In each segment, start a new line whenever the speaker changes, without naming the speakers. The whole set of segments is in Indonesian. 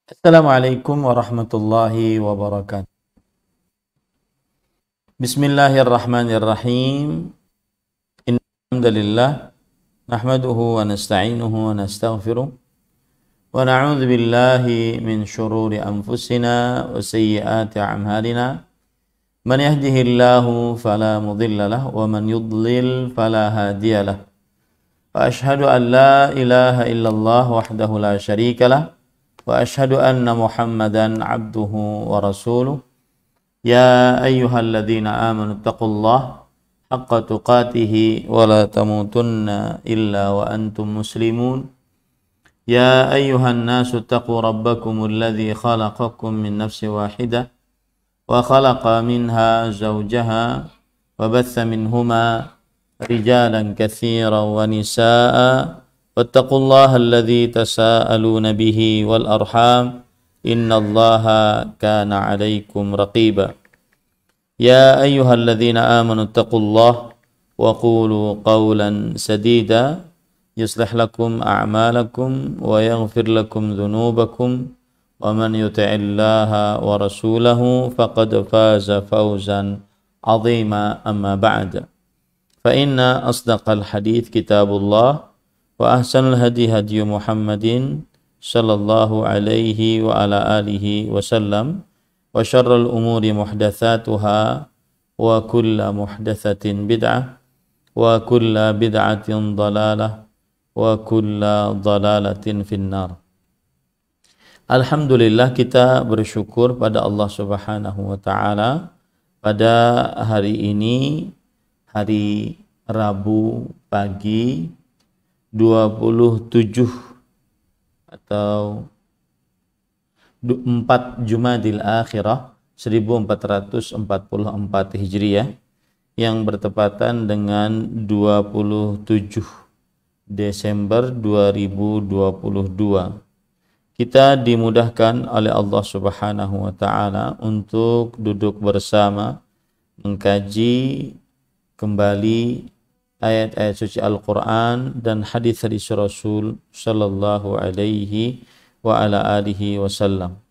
Assalamualaikum warahmatullahi wabarakatuh. Bismillahirrahmanirrahim. Innalhamdulillah nahmaduhu wa nasta'inuhu wa nastaghfiruh wa na'udzu billahi min shururi anfusina wa sayyiati a'malina. Man yahdihillahu fala mudilla lahu wa man yudlil fala hadiya lahu. Wa ashhadu an la ilaha illallah wahdahu la syarika lahu wa ashhadu anna Muhammadan abduhu wa rasuluh. Ya ayyuhalladzina amanu taqullaha haqqa tuqatih wa la tamutunna illa wa antum muslimun. Ya ayyuhan nasu taqu rabbakumul ladzi khalaqakum min nafsin wahidah wa khalaqa minha zawjaha wa batha minhuma rijalan katsiran wa nisaa'a wattaqullaha alladzi tasaaluna bihi wal arham innallaha kana 'alaikum raqiba. Ya ayyuhalladzina amanu taqullaha wa qulu qawlan sadida yuslih lakum a'malakum wa yaghfir lakum dhunubakum wa man yuti'illaha wa rasulahu faqad faza fawzan 'azima. Amma ba'd, fa inna asdaqal hadits kitabullah wa ahsanul hadi hadi Muhammadin sallallahu alaihi wa ala alihi wasallam wa syarrul umuri muhdatsatuha wa kullu muhdatsatin bid'ah wa kullu bid'atin dhalalah wa kullu dhalalatin finnar. Alhamdulillah, kita bersyukur pada Allah Subhanahu wa taala pada hari ini, hari Rabu pagi 27 atau 4 Jumadil Akhirah 1444 Hijriah yang bertepatan dengan 27 Desember 2022. Kita dimudahkan oleh Allah Subhanahu wa taala untuk duduk bersama mengkaji kembali ayat-ayat suci Al-Quran dan hadis-hadis Rasul sallallahu alaihi wa ala alihi wasallam.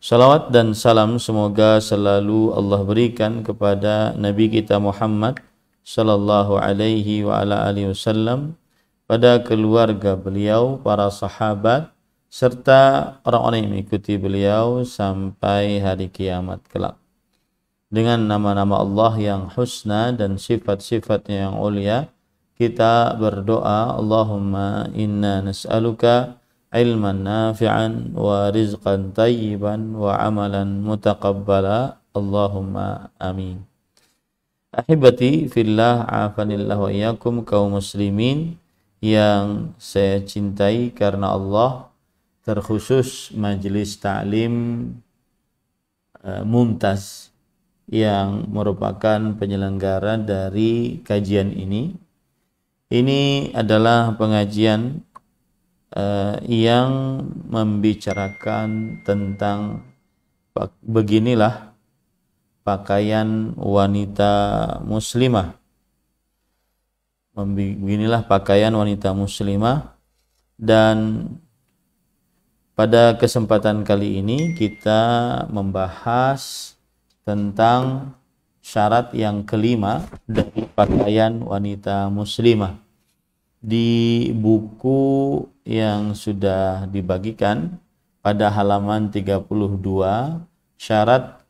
Salawat dan salam semoga selalu Allah berikan kepada Nabi kita Muhammad sallallahu alaihi wa ala alihi wasallam, pada keluarga beliau, para sahabat, serta orang-orang yang mengikuti beliau sampai hari kiamat kelak. Dengan nama-nama Allah yang husna dan sifat-sifatnya yang ulia, kita berdoa, Allahumma inna nas'aluka ilman nafi'an wa rizqan tayyiban wa amalan mutaqabbala, Allahumma amin. Ahibati fillah, afanillah wa iyyakum, kaum muslimin yang saya cintai karena Allah, terkhusus majelis ta'lim Mumtaz yang merupakan penyelenggara dari kajian ini. Ini adalah pengajian yang membicarakan tentang beginilah pakaian wanita muslimah. Beginilah pakaian wanita muslimah, dan pada kesempatan kali ini kita membahas tentang syarat yang kelima dari pakaian wanita muslimah. Di buku yang sudah dibagikan pada halaman 32, syarat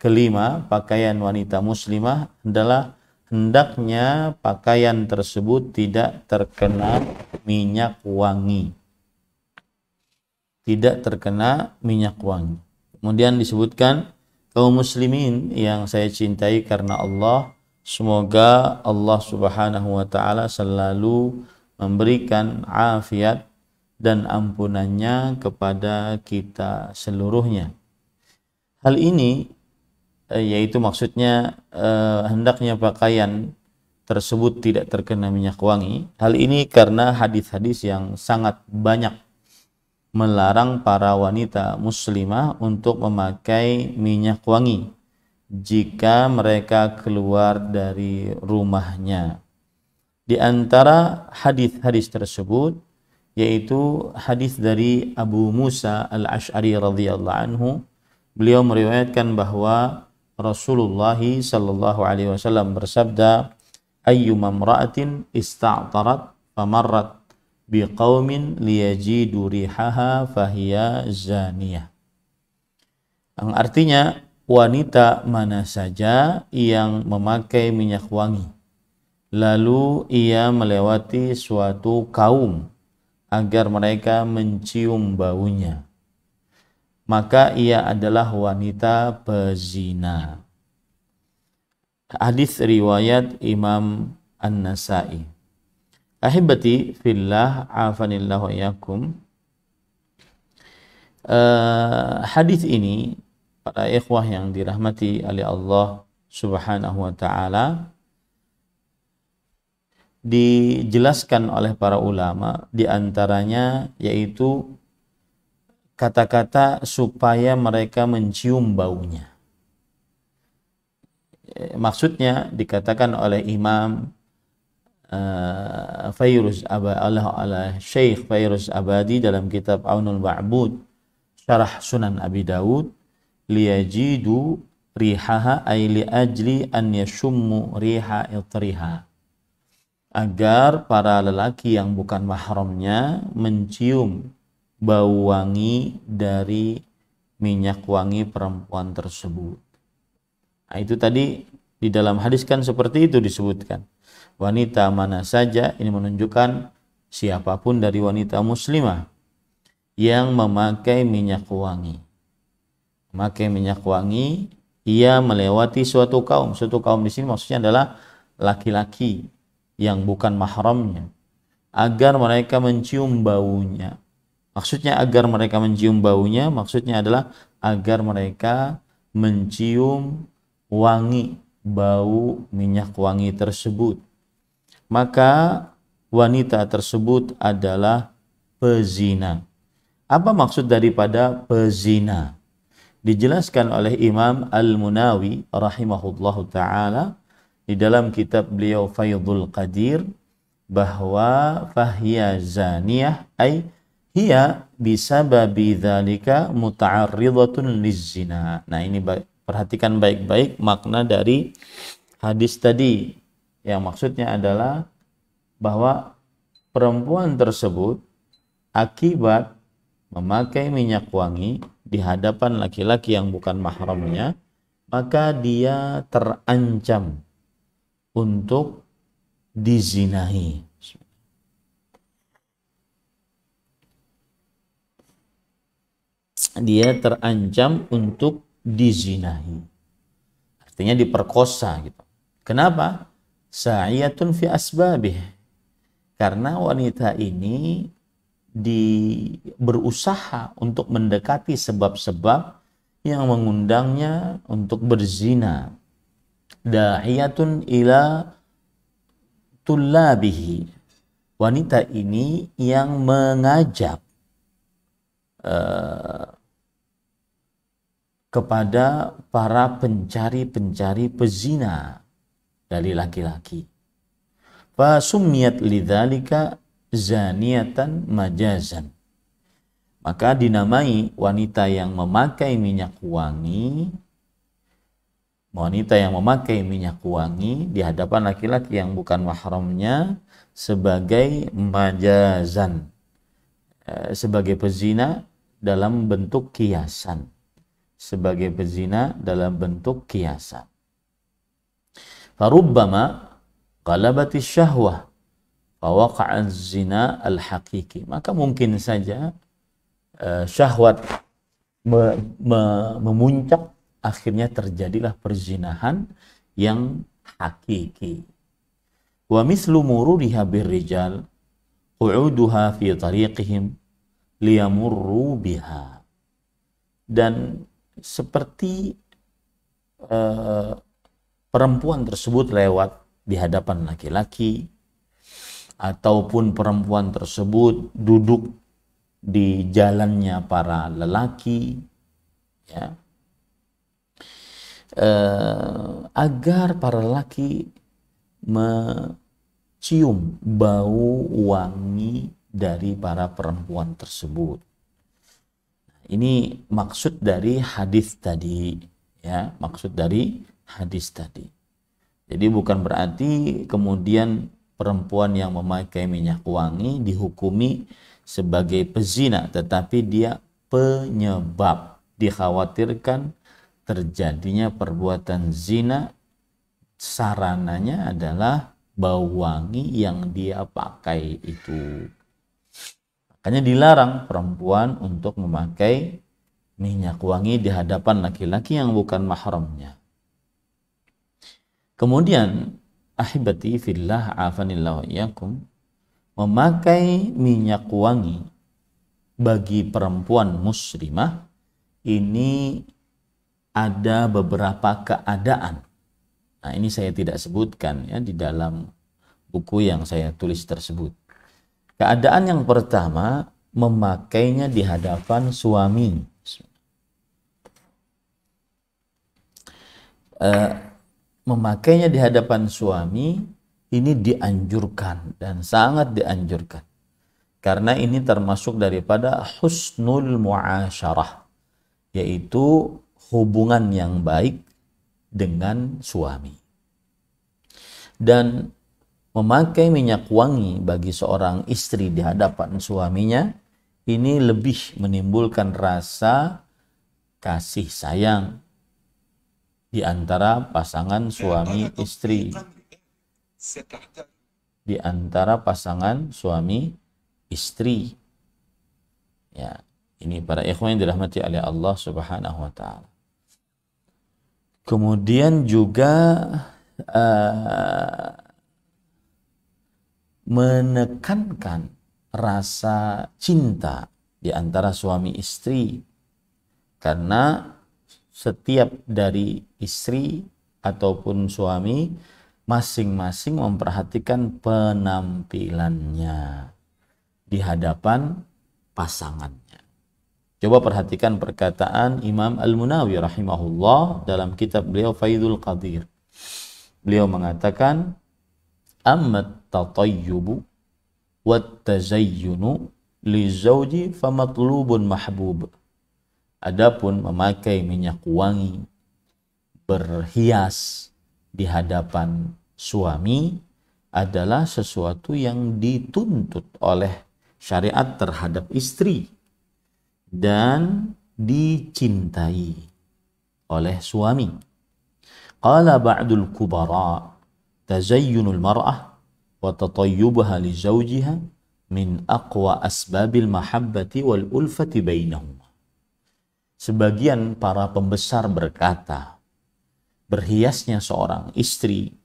kelima pakaian wanita muslimah adalah hendaknya pakaian tersebut tidak terkena minyak wangi. Tidak terkena minyak wangi. Kemudian disebutkan, kaum muslimin yang saya cintai karena Allah, semoga Allah Subhanahu wa taala selalu memberikan afiat dan ampunannya kepada kita seluruhnya. Hal ini yaitu maksudnya hendaknya pakaian tersebut tidak terkena minyak wangi. Hal ini karena hadis-hadis yang sangat banyak melarang para wanita muslimah untuk memakai minyak wangi jika mereka keluar dari rumahnya. Di antara hadis-hadis tersebut yaitu hadis dari Abu Musa Al-Asy'ari radhiyallahu anhu. Beliau meriwayatkan bahwa Rasulullah sallallahu alaihi wasallam bersabda, ayyuma imra'atin ista'tarat famarrat biqaumin liyajidu rihaha fahiya zaniyah. Yang artinya, wanita mana saja yang memakai minyak wangi lalu ia melewati suatu kaum agar mereka mencium baunya, maka ia adalah wanita pezina. Hadis riwayat Imam An-Nasa'i. Ahibati fillah, afanillahu iyyakum. Hadis ini, para ikhwah yang dirahmati oleh Allah Subhanahu wa taala, dijelaskan oleh para ulama, di antaranya yaitu kata-kata supaya mereka mencium baunya. Maksudnya dikatakan oleh Imam Syekh Fairuz Abadi dalam kitab Aunul Ma'bud Syarah Sunan Abi Dawud, liyajidu rihaha ay li ajli an yashummu riha itriha, agar para lelaki yang bukan mahramnya mencium bau wangi dari minyak wangi perempuan tersebut. Nah, itu tadi di dalam hadis kan seperti itu disebutkan. Wanita mana saja, ini menunjukkan siapapun dari wanita muslimah yang memakai minyak wangi. Memakai minyak wangi, ia melewati suatu kaum. Suatu kaum di sini maksudnya adalah laki-laki yang bukan mahramnya, agar mereka mencium baunya. Maksudnya agar mereka mencium baunya, maksudnya adalah agar mereka mencium wangi, bau minyak wangi tersebut. Maka wanita tersebut adalah pezina. Apa maksud daripada pezina? Dijelaskan oleh Imam Al-Munawi rahimahullahu ta'ala di dalam kitab beliau Faidul Qadir, bahwa fahiya zaniyah ay hiya bisababi dzalika muta'arridatun lizzina. Nah, ini perhatikan baik-baik makna dari hadis tadi, yang maksudnya adalah bahwa perempuan tersebut akibat memakai minyak wangi di hadapan laki-laki yang bukan mahramnya, maka dia terancam untuk dizinahi. Dia terancam untuk dizinahi. Artinya diperkosa gitu. Kenapa? Sa'iyatun fi asbabih. Karena wanita ini berusaha untuk mendekati sebab-sebab yang mengundangnya untuk berzina. Da'iyatun ila tullabihi. Wanita ini yang mengajak kepada para pencari-pencari pezina dari laki-laki. Fa summiyat lidzalika zaniyatan majazan. Maka dinamai wanita yang memakai minyak wangi, di hadapan laki-laki yang bukan mahramnya sebagai majazan, sebagai pezina dalam bentuk kiasan. Farubbama qalabati syahwah fawaqa'a zina al-haqiqi. Maka mungkin saja syahwat memuncak, akhirnya terjadilah perzinahan yang hakiki. Wa mislu mururiha birrijal qu'uduha fi tariqihim liyamurru biha. Dan seperti perempuan tersebut lewat di hadapan laki-laki, ataupun perempuan tersebut duduk di jalannya para lelaki, ya, agar para lelaki mencium bau wangi dari para perempuan tersebut. Ini maksud dari hadis tadi, ya, maksud dari hadis tadi. Jadi bukan berarti kemudian perempuan yang memakai minyak wangi dihukumi sebagai pezina, tetapi dia penyebab, dikhawatirkan terjadinya perbuatan zina, sarananya adalah bau wangi yang dia pakai itu. Makanya dilarang perempuan untuk memakai minyak wangi di hadapan laki-laki yang bukan mahramnya. Kemudian, ahibati fillah afanillahu iyyakum, memakai minyak wangi bagi perempuan muslimah ini ada beberapa keadaan. Nah, ini saya tidak sebutkan ya di dalam buku yang saya tulis tersebut. Keadaan yang pertama, memakainya di hadapan suami. Memakainya di hadapan suami ini dianjurkan dan sangat dianjurkan. Karena ini termasuk daripada husnul muasyarah, yaitu hubungan yang baik dengan suami. Dan memakai minyak wangi bagi seorang istri di hadapan suaminya ini lebih menimbulkan rasa kasih sayang di antara pasangan suami istri. Di antara pasangan suami istri. Ya, ini para ikhwan yang dirahmati oleh Allah Subhanahu wa taala. Kemudian juga menekankan rasa cinta di antara suami istri, karena setiap dari istri ataupun suami masing-masing memperhatikan penampilannya di hadapan pasangannya. Coba perhatikan perkataan Imam Al-Munawi rahimahullah dalam kitab beliau Faidul Qadir. Beliau mengatakan, ammat tatayyubu wat tazayyunu li zawji famatlubun mahbub. Adapun memakai minyak wangi, berhias di hadapan suami adalah sesuatu yang dituntut oleh syariat terhadap istri dan dicintai oleh suami. Qala ba'dul kubara tazayyunul mar'ah wa tatayyubaha li zawjiha min aqwa asbabil mahabbati wal ulfati bainahuma. Sebagian para pembesar berkata, berhiasnya seorang istri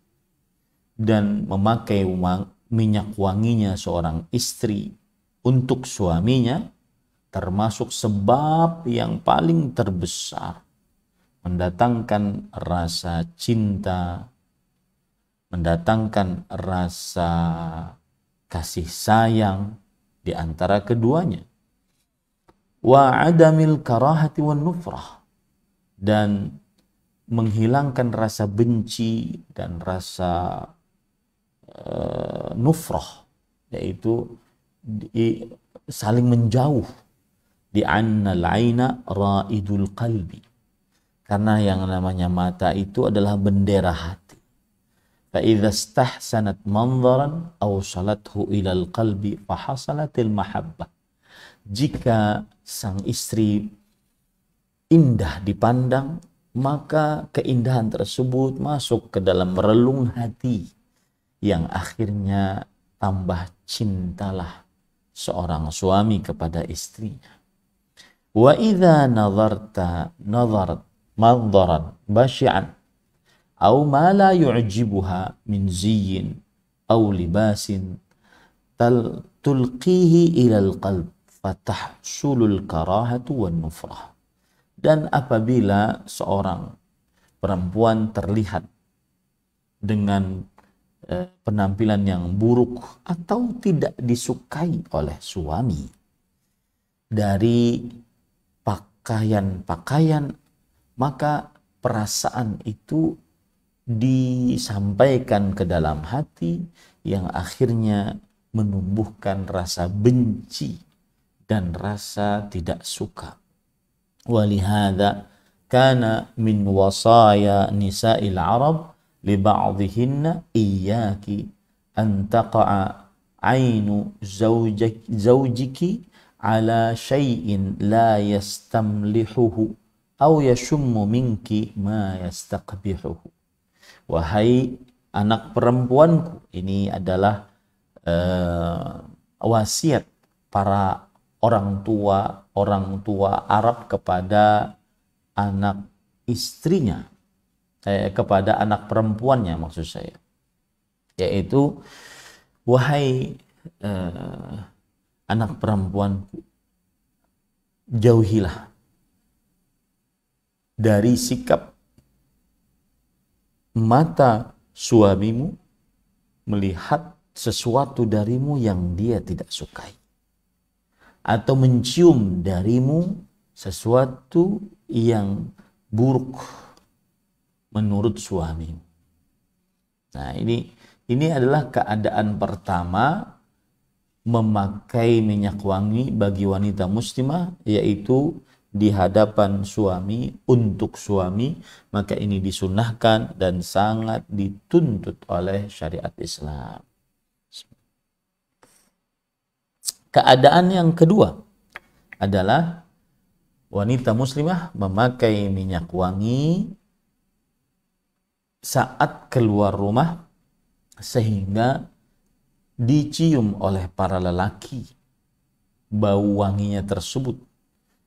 dan memakai minyak wanginya seorang istri untuk suaminya termasuk sebab yang paling terbesar mendatangkan rasa cinta, mendatangkan rasa kasih sayang di antara keduanya. Wa adamil karahati wan nufrah, dan menghilangkan rasa benci dan rasa nufrah, yaitu saling menjauh. Di annal aina raidul qalbi, karena yang namanya mata itu adalah bendera hati. Fa idza istahsanat manzaran awsalathu ilal qalbi fa hasalatil mahabbah. Jika sang istri indah dipandang, maka keindahan tersebut masuk ke dalam relung hati, yang akhirnya tambah cintalah seorang suami kepada istrinya. Wa idza nazarta manzaran basyi'an aw ma la yu'jibuha min ziyyin aw libasin tulqihi ila al-qalb fatahsulul karahatu wan nufrah. Dan apabila seorang perempuan terlihat dengan penampilan yang buruk atau tidak disukai oleh suami dari pakaian-pakaian, maka perasaan itu disampaikan ke dalam hati yang akhirnya menumbuhkan rasa benci dan rasa tidak suka. Walihada kana min wasaya nisa'il Arab li ba'dhihinna iyyaki an taqa'a ainu zawjiki ala syai'in la yastamlihuhu aw yashummu minki ma yastaqbihuhu. Wahai anak perempuanku, ini adalah wasiat para orang tua Arab kepada anak istrinya, kepada anak perempuannya maksud saya, yaitu wahai anak perempuanku, jauhilah dari sikap mata suamimu melihat sesuatu darimu yang dia tidak sukai, atau mencium darimu sesuatu yang buruk menurut suamimu. Nah, ini adalah keadaan pertama memakai minyak wangi bagi wanita muslimah, yaitu di hadapan suami, untuk suami, maka ini disunnahkan dan sangat dituntut oleh syariat Islam. Keadaan yang kedua adalah wanita muslimah memakai minyak wangi saat keluar rumah sehingga dicium oleh para lelaki bau wanginya tersebut,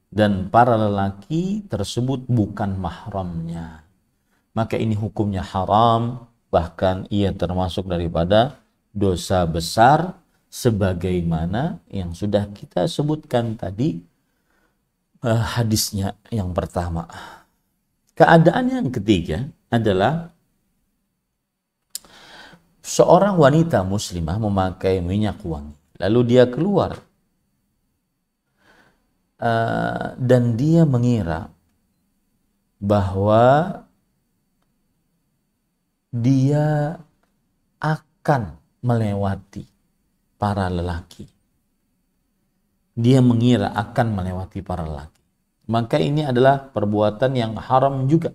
dan para lelaki tersebut bukan mahramnya, maka ini hukumnya haram, bahkan ia termasuk daripada dosa besar, sebagaimana yang sudah kita sebutkan tadi hadisnya yang pertama. Keadaan yang ketiga adalah seorang wanita muslimah memakai minyak wangi, lalu dia keluar dan dia mengira bahwa dia akan melewati para lelaki. Dia mengira akan melewati para lelaki. Maka ini adalah perbuatan yang haram juga.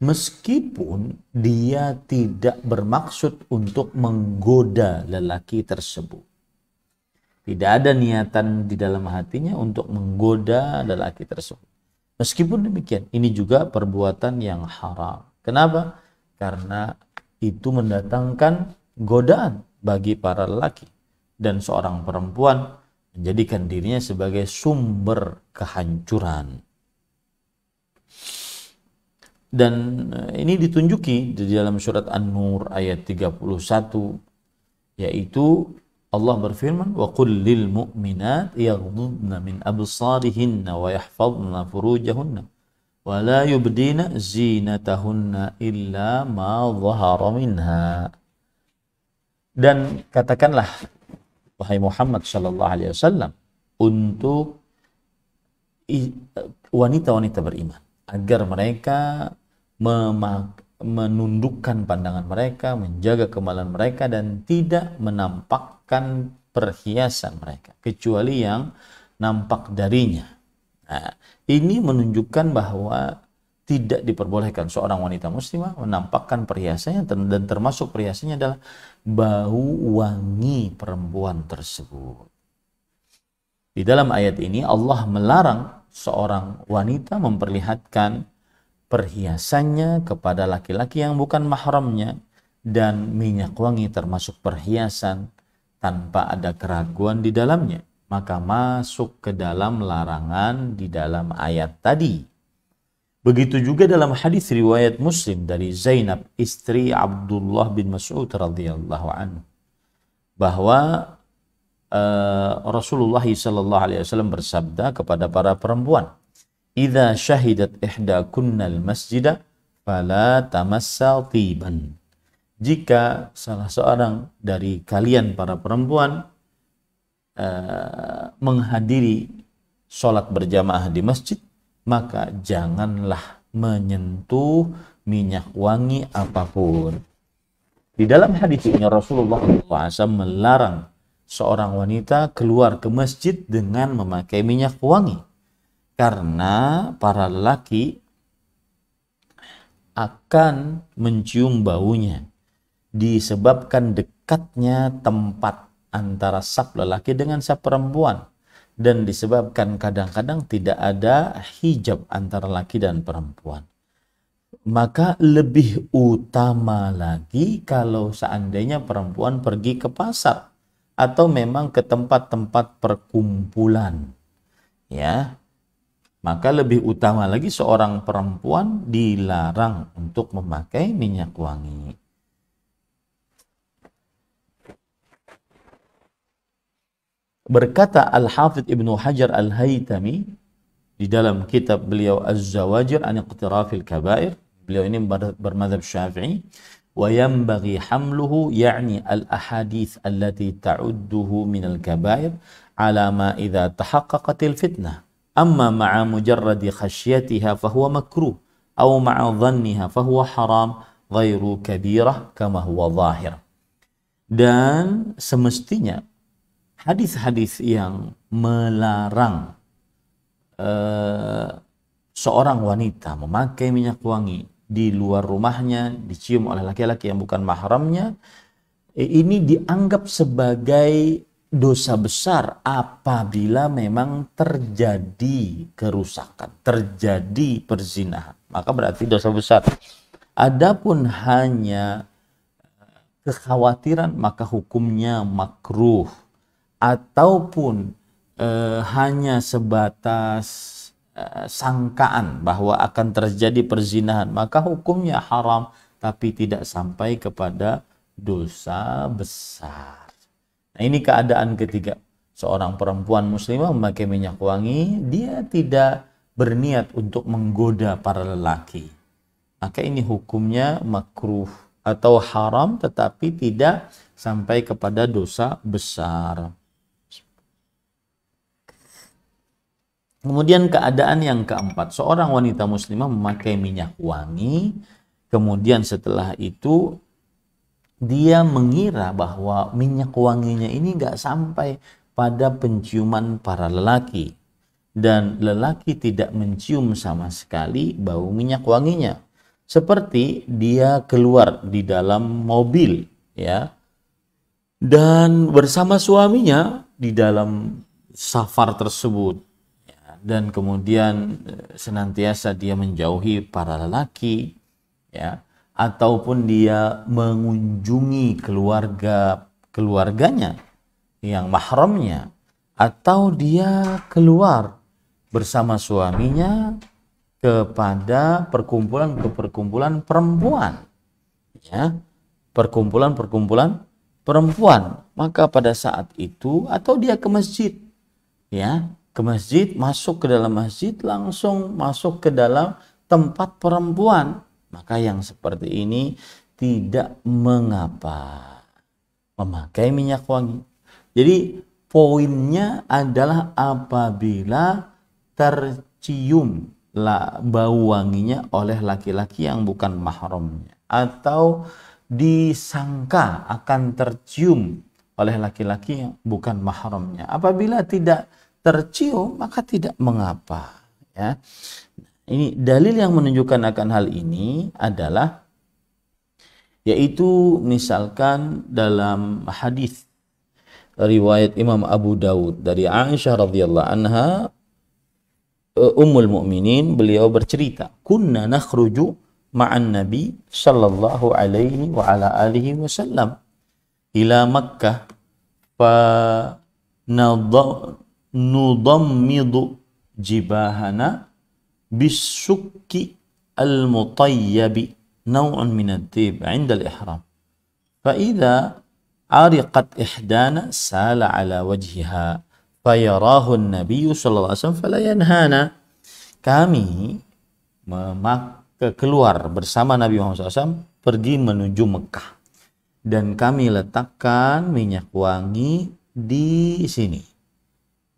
Meskipun dia tidak bermaksud untuk menggoda lelaki tersebut. Tidak ada niatan di dalam hatinya untuk menggoda lelaki tersebut. Meskipun demikian, ini juga perbuatan yang haram. Kenapa? Karena itu mendatangkan godaan bagi para lelaki. Dan seorang perempuan menjadikan dirinya sebagai sumber kehancuran. Dan ini ditunjuki di dalam surat An-Nur ayat 31, yaitu Allah berfirman, wa qul lil mu'minat yaghdudna min absarihinna wa yahfazna furujahunna wa la yubdina zinatahunna illa ma dhahara minha. Dan katakanlah wahai Muhammad sallallahu alaihi wasallam untuk wanita-wanita beriman agar mereka menundukkan pandangan mereka, menjaga kemaluan mereka, dan tidak menampakkan perhiasan mereka kecuali yang nampak darinya. Nah, ini menunjukkan bahwa tidak diperbolehkan seorang wanita muslimah menampakkan perhiasannya, dan termasuk perhiasannya adalah bau wangi perempuan tersebut. Di dalam ayat ini Allah melarang seorang wanita memperlihatkan perhiasannya kepada laki-laki yang bukan mahramnya, dan minyak wangi termasuk perhiasan tanpa ada keraguan di dalamnya, maka masuk ke dalam larangan di dalam ayat tadi. Begitu juga dalam hadis riwayat Muslim dari Zainab istri Abdullah bin Mas'ud radhiyallahu anhu, bahwa Rasulullah SAW bersabda kepada para perempuan, "Idza syahidat ihdakunnal masjida fala tamassa tiban." Jika salah seorang dari kalian para perempuan menghadiri sholat berjamaah di masjid, maka janganlah menyentuh minyak wangi apapun. Di dalam hadis ini Rasulullah SAW melarang seorang wanita keluar ke masjid dengan memakai minyak wangi. Karena para lelaki akan mencium baunya disebabkan dekatnya tempat antara saf lelaki dengan saf perempuan, dan disebabkan kadang-kadang tidak ada hijab antara laki dan perempuan. Maka lebih utama lagi kalau seandainya perempuan pergi ke pasar atau memang ke tempat-tempat perkumpulan, ya, maka lebih utama lagi seorang perempuan dilarang untuk memakai minyak wangi. Berkata Al-Hafidh Ibnu Hajar Al-Haytami di dalam kitab beliau Az-Zawajir an Iqtirafil Kabair, beliau ini bermadzhab Syafi'i, wa yanbaghi hamluhu ya'ni al-ahadits allati ta'udduhu min al-kabair ala ma idza tahaqqaqatil fitnah. Amma ma'a mujarradi khasyatiha fahuwa makruh aw ma'a dhanniha fahuwa haram ghairu kabirah kama huwa zahir. Dan semestinya hadis-hadis yang melarang seorang wanita memakai minyak wangi di luar rumahnya, dicium oleh laki-laki yang bukan mahramnya, ini dianggap sebagai dosa besar apabila memang terjadi kerusakan, terjadi perzinahan, maka berarti dosa besar. Adapun hanya kekhawatiran, maka hukumnya makruh. Ataupun hanya sebatas sangkaan bahwa akan terjadi perzinahan, maka hukumnya haram, tapi tidak sampai kepada dosa besar. Nah, ini keadaan ketiga. Seorang perempuan muslimah memakai minyak wangi, dia tidak berniat untuk menggoda para lelaki, maka ini hukumnya makruh atau haram, tetapi tidak sampai kepada dosa besar. Kemudian keadaan yang keempat, seorang wanita muslimah memakai minyak wangi, kemudian setelah itu dia mengira bahwa minyak wanginya ini nggak sampai pada penciuman para lelaki, dan lelaki tidak mencium sama sekali bau minyak wanginya. Seperti dia keluar di dalam mobil, ya, dan bersama suaminya di dalam safar tersebut, ya, dan kemudian senantiasa dia menjauhi para lelaki, ya, ataupun dia mengunjungi keluarganya yang mahramnya, atau dia keluar bersama suaminya kepada perkumpulan perempuan, ya, perkumpulan perempuan, maka pada saat itu, atau dia ke masjid, ya, ke masjid, masuk ke dalam masjid, langsung masuk ke dalam tempat perempuan, maka yang seperti ini tidak mengapa memakai minyak wangi. Jadi poinnya adalah apabila tercium bau wanginya oleh laki-laki yang bukan mahramnya, atau disangka akan tercium oleh laki-laki yang bukan mahramnya. Apabila tidak tercium, maka tidak mengapa, ya. Ini dalil yang menunjukkan akan hal ini adalah, yaitu misalkan dalam hadis riwayat Imam Abu Dawud dari Aisyah radhiyallahu anha, Ummul Mukminin, beliau bercerita, kunna nakhruju ma'an Nabi sallallahu alaihi wa ala alihi wasallam ila Makkah fa nudammidu jibahana bisukki al-mutayyabi naw'un min ad-dib 'inda al-ihram fa idza ariqat ihdana sala ala wajhiha fayarahu an-nabiy sallallahu alaihi wasallam fala yanhana. Kami keluar bersama Nabi Muhammad SAW pergi menuju Mekah, dan kami letakkan minyak wangi di sini,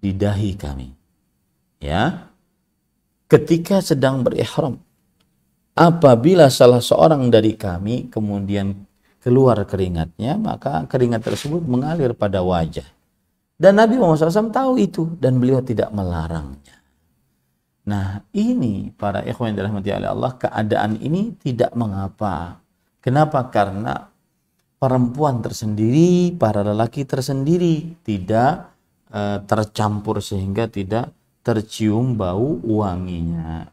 di dahi kami, ya, ketika sedang berihram. Apabila salah seorang dari kami kemudian keluar keringatnya, maka keringat tersebut mengalir pada wajah. Dan Nabi Muhammad SAW tahu itu dan beliau tidak melarangnya. Nah, ini para ikhwan yang dirahmati oleh Allah, keadaan ini tidak mengapa. Kenapa? Karena perempuan tersendiri, para lelaki tersendiri tidak tercampur sehingga tidak tercium bau wanginya.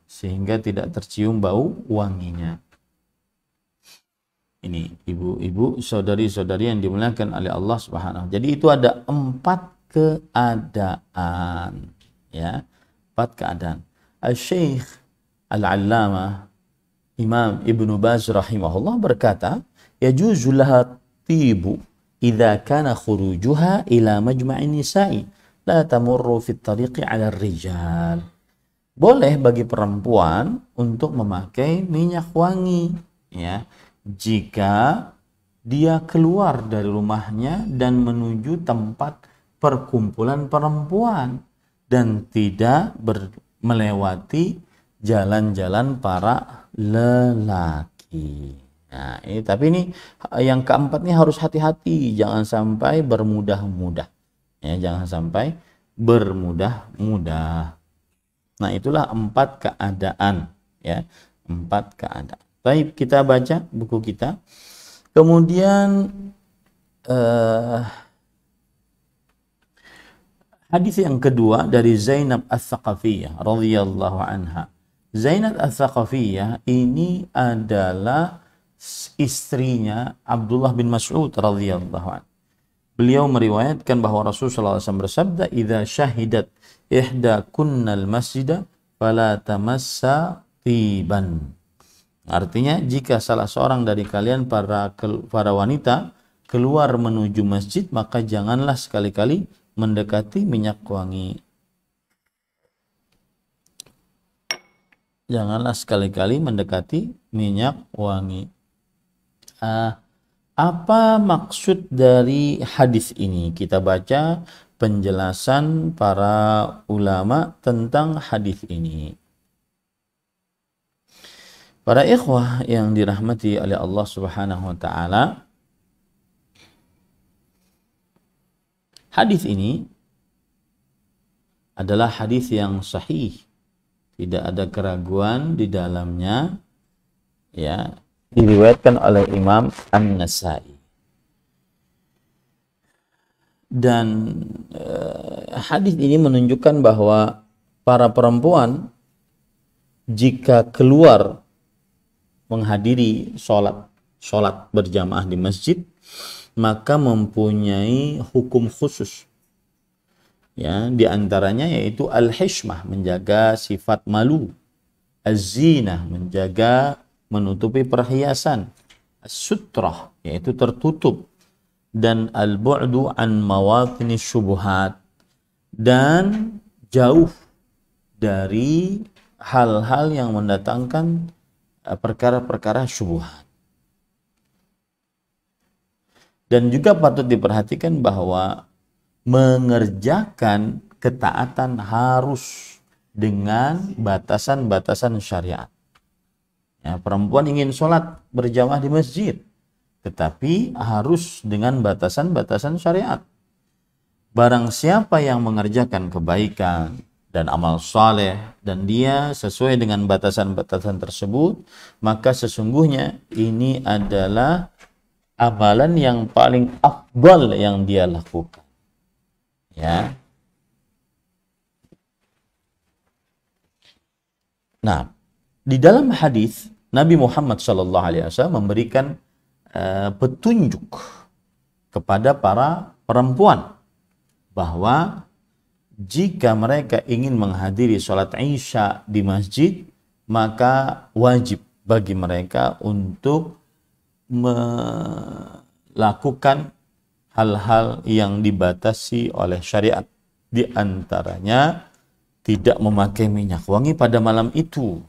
Ini ibu-ibu, saudari-saudari yang dimuliakan oleh Allah Subhanahu. Jadi itu ada 4 keadaan, ya, 4 keadaan. Al-Syekh Al-Allamah Imam Ibnu Baz rahimahullah berkata, yajuzu laha tibu idza kana khurujuha ila majma'in nisa'i la tamurru fit tariqi 'ala rijal. Boleh bagi perempuan untuk memakai minyak wangi, ya, jika dia keluar dari rumahnya dan menuju tempat perkumpulan perempuan dan tidak melewati jalan-jalan para lelaki. Nah, tapi ini yang keempat ini harus hati-hati, jangan sampai bermudah-mudah. Ya, jangan sampai bermudah-mudah. Nah, itulah 4 keadaan, ya. 4 keadaan. Baik, kita baca buku kita. Kemudian hadis yang kedua dari Zainab Ats-Tsaqafiyah radhiyallahu anha. Zainab Ats-Tsaqafiyah ini adalah istrinya Abdullah bin Mas'ud radhiyallahu anhu. Beliau meriwayatkan bahwa Rasulullah SAW bersabda, "Idza syahidat ihda kunnal masjida fala tamassa tiban." Artinya, jika salah seorang dari kalian para wanita keluar menuju masjid, maka janganlah sekali-kali mendekati minyak wangi. Janganlah sekali-kali mendekati minyak wangi. Apa maksud dari hadis ini? Kita baca penjelasan para ulama tentang hadis ini. Para ikhwah yang dirahmati oleh Allah Subhanahu wa taala, hadis ini adalah hadis yang sahih. Tidak ada keraguan di dalamnya, ya, diriwayatkan oleh Imam An-Nasai. Dan hadis ini menunjukkan bahwa para perempuan jika keluar menghadiri sholat berjamaah di masjid, maka mempunyai hukum khusus, ya, di antaranya yaitu al-hishmah, menjaga sifat malu, az-zinah, menjaga menutupi perhiasan, as-sutrah, yaitu tertutup, dan al-bu'du an mawatini syubuhat, dan jauh dari hal-hal yang mendatangkan perkara-perkara syubhat. Dan juga patut diperhatikan bahwa mengerjakan ketaatan harus dengan batasan-batasan syariat. Ya, perempuan ingin sholat berjamaah di masjid, tetapi harus dengan batasan-batasan syariat. Barang siapa yang mengerjakan kebaikan dan amal saleh dan dia sesuai dengan batasan-batasan tersebut, maka sesungguhnya ini adalah amalan yang paling afdal yang dia lakukan. Ya. Nah, di dalam hadis Nabi Muhammad SAW memberikan petunjuk kepada para perempuan bahwa jika mereka ingin menghadiri sholat Isya di masjid, maka wajib bagi mereka untuk melakukan hal-hal yang dibatasi oleh syariat. Di antaranya tidak memakai minyak wangi pada malam itu.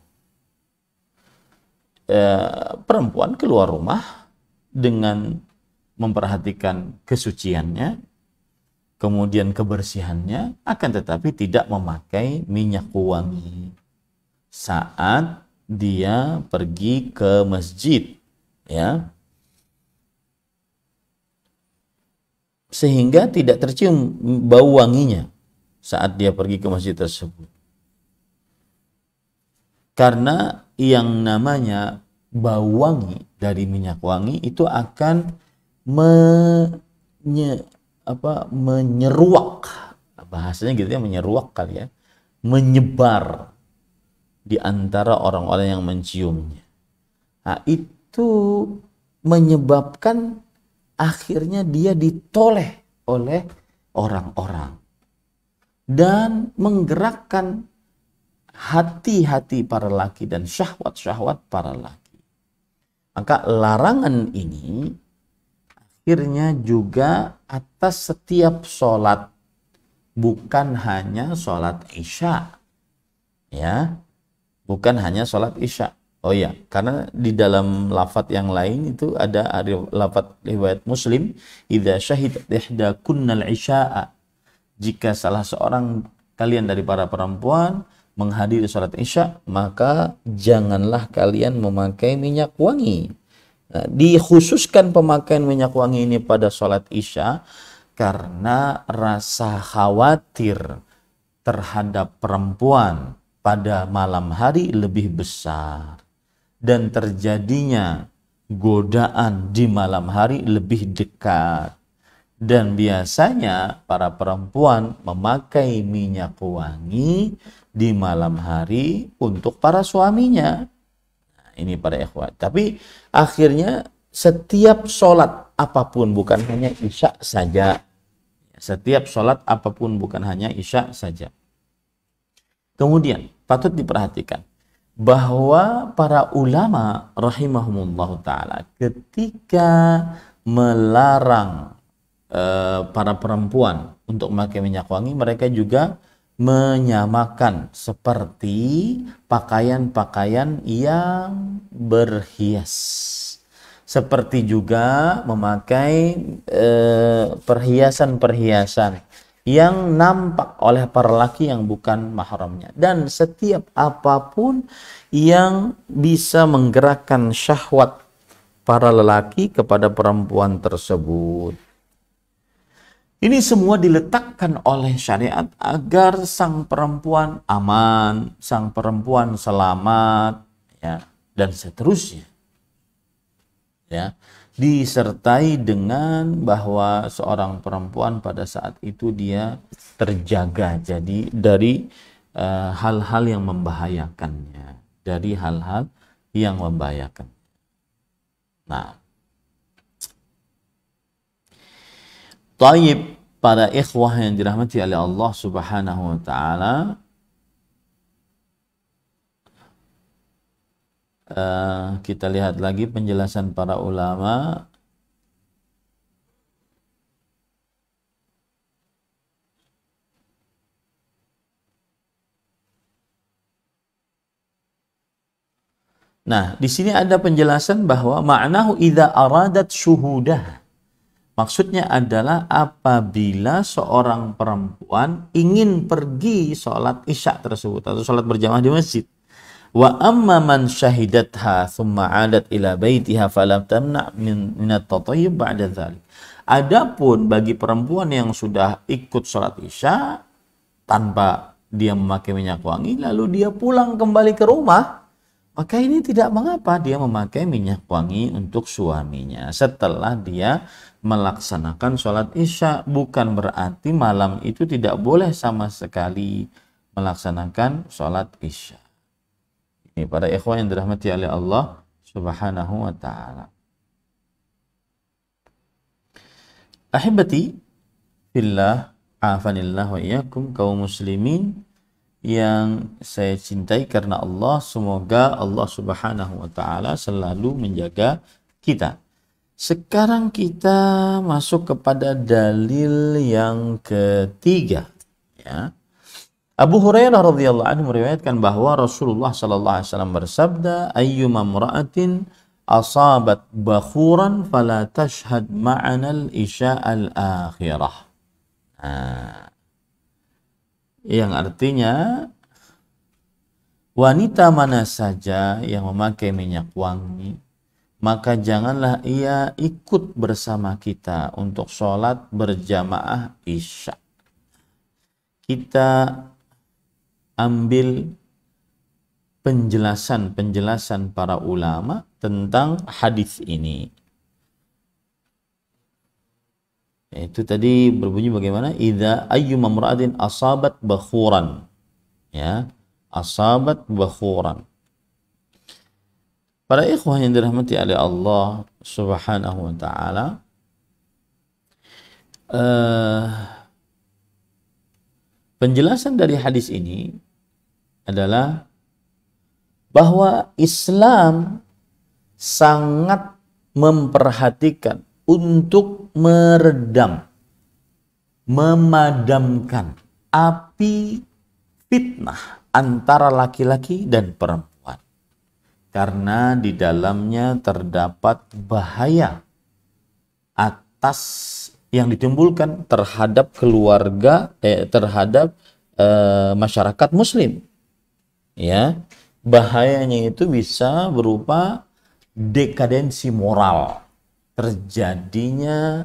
Perempuan keluar rumah dengan memperhatikan kesuciannya, kemudian kebersihannya, akan tetapi tidak memakai minyak wangi saat dia pergi ke masjid, ya. sehingga tidak tercium bau wanginya saat dia pergi ke masjid tersebut. Karena yang namanya bau wangi dari minyak wangi itu akan menyeruak, bahasanya gitu ya, menyeruak kali ya, menyebar di antara orang-orang yang menciumnya. Nah, itu menyebabkan akhirnya dia ditoleh oleh orang-orang dan menggerakkan hati-hati para laki dan syahwat-syahwat para laki. Maka larangan ini akhirnya juga atas setiap sholat, bukan hanya sholat isya, ya, bukan hanya sholat isya. Oh ya, karena di dalam lafadz yang lain itu ada lafadz riwayat Muslim, idza syahidat ihdakunnal isya'a, jika salah seorang kalian dari para perempuan menghadiri sholat isya, maka janganlah kalian memakai minyak wangi. Nah, dikhususkan pemakaian minyak wangi ini pada sholat isya karena rasa khawatir terhadap perempuan pada malam hari lebih besar dan terjadinya godaan di malam hari lebih dekat. Dan biasanya para perempuan memakai minyak wangi di malam hari untuk para suaminya. Nah, ini para ikhwat. Tapi akhirnya setiap sholat apapun, bukan hanya isya saja. Setiap sholat apapun, bukan hanya isya saja. Kemudian patut diperhatikan bahwa para ulama rahimahumullah ta'ala ketika melarang para perempuan untuk memakai minyak wangi, mereka juga menyamakan seperti pakaian-pakaian yang berhias, seperti juga memakai perhiasan-perhiasan yang nampak oleh para laki yang bukan mahramnya, dan setiap apapun yang bisa menggerakkan syahwat para lelaki kepada perempuan tersebut. Ini semua diletakkan oleh syariat agar sang perempuan aman, sang perempuan selamat, ya, dan seterusnya. Ya, disertai dengan bahwa seorang perempuan pada saat itu dia terjaga jadi dari hal-hal yang membahayakannya, dari hal-hal yang membahayakan. Nah, taib, para ikhwah yang dirahmati oleh Allah Subhanahu wa taala, kita lihat lagi penjelasan para ulama. Nah, di sini ada penjelasan bahwa ma'nahu idza aradat syuhudah. Maksudnya adalah apabila seorang perempuan ingin pergi sholat isya tersebut atau sholat berjamaah di masjid. Wa amma man syahidatha thumma 'adat ila baitiha falam tamna' min at-tatayyub ba'da dzalik. Adapun bagi perempuan yang sudah ikut sholat isya tanpa dia memakai minyak wangi lalu dia pulang kembali ke rumah, maka ini tidak mengapa dia memakai minyak wangi untuk suaminya setelah dia melaksanakan sholat isya. Bukan berarti malam itu tidak boleh sama sekali melaksanakan sholat isya. Ini para ikhwan yang dirahmati oleh Allah Subhanahu wa ta'ala. Ahibati fillah, afanillah wa iyyakum, kaum muslimin yang saya cintai karena Allah, semoga Allah Subhanahu wa ta'ala selalu menjaga kita. Sekarang kita masuk kepada dalil yang ketiga, ya. Abu Hurairah radhiyallahu anhu meriwayatkan bahwa Rasulullah sallallahu alaihi wasallam bersabda, ayyuma imra'atin asabat bakhuran fala tashhad ma'ana al-isya al-akhirah. Nah, yang artinya wanita mana saja yang memakai minyak wangi maka janganlah ia ikut bersama kita untuk sholat berjamaah isya. Kita ambil penjelasan para ulama tentang hadis ini. Itu tadi berbunyi bagaimana? Idza ayyuma imra'atin asabat bakhuran. Ya, asabat bakhuran. Para ikhwah yang dirahmati oleh Allah Subhanahu wa taala, penjelasan dari hadis ini adalah bahwa Islam sangat memperhatikan untuk memadamkan api fitnah antara laki-laki dan perempuan. Karena di dalamnya terdapat bahaya atas yang ditimbulkan terhadap keluarga, terhadap masyarakat Muslim. Ya, bahayanya itu bisa berupa dekadensi moral, terjadinya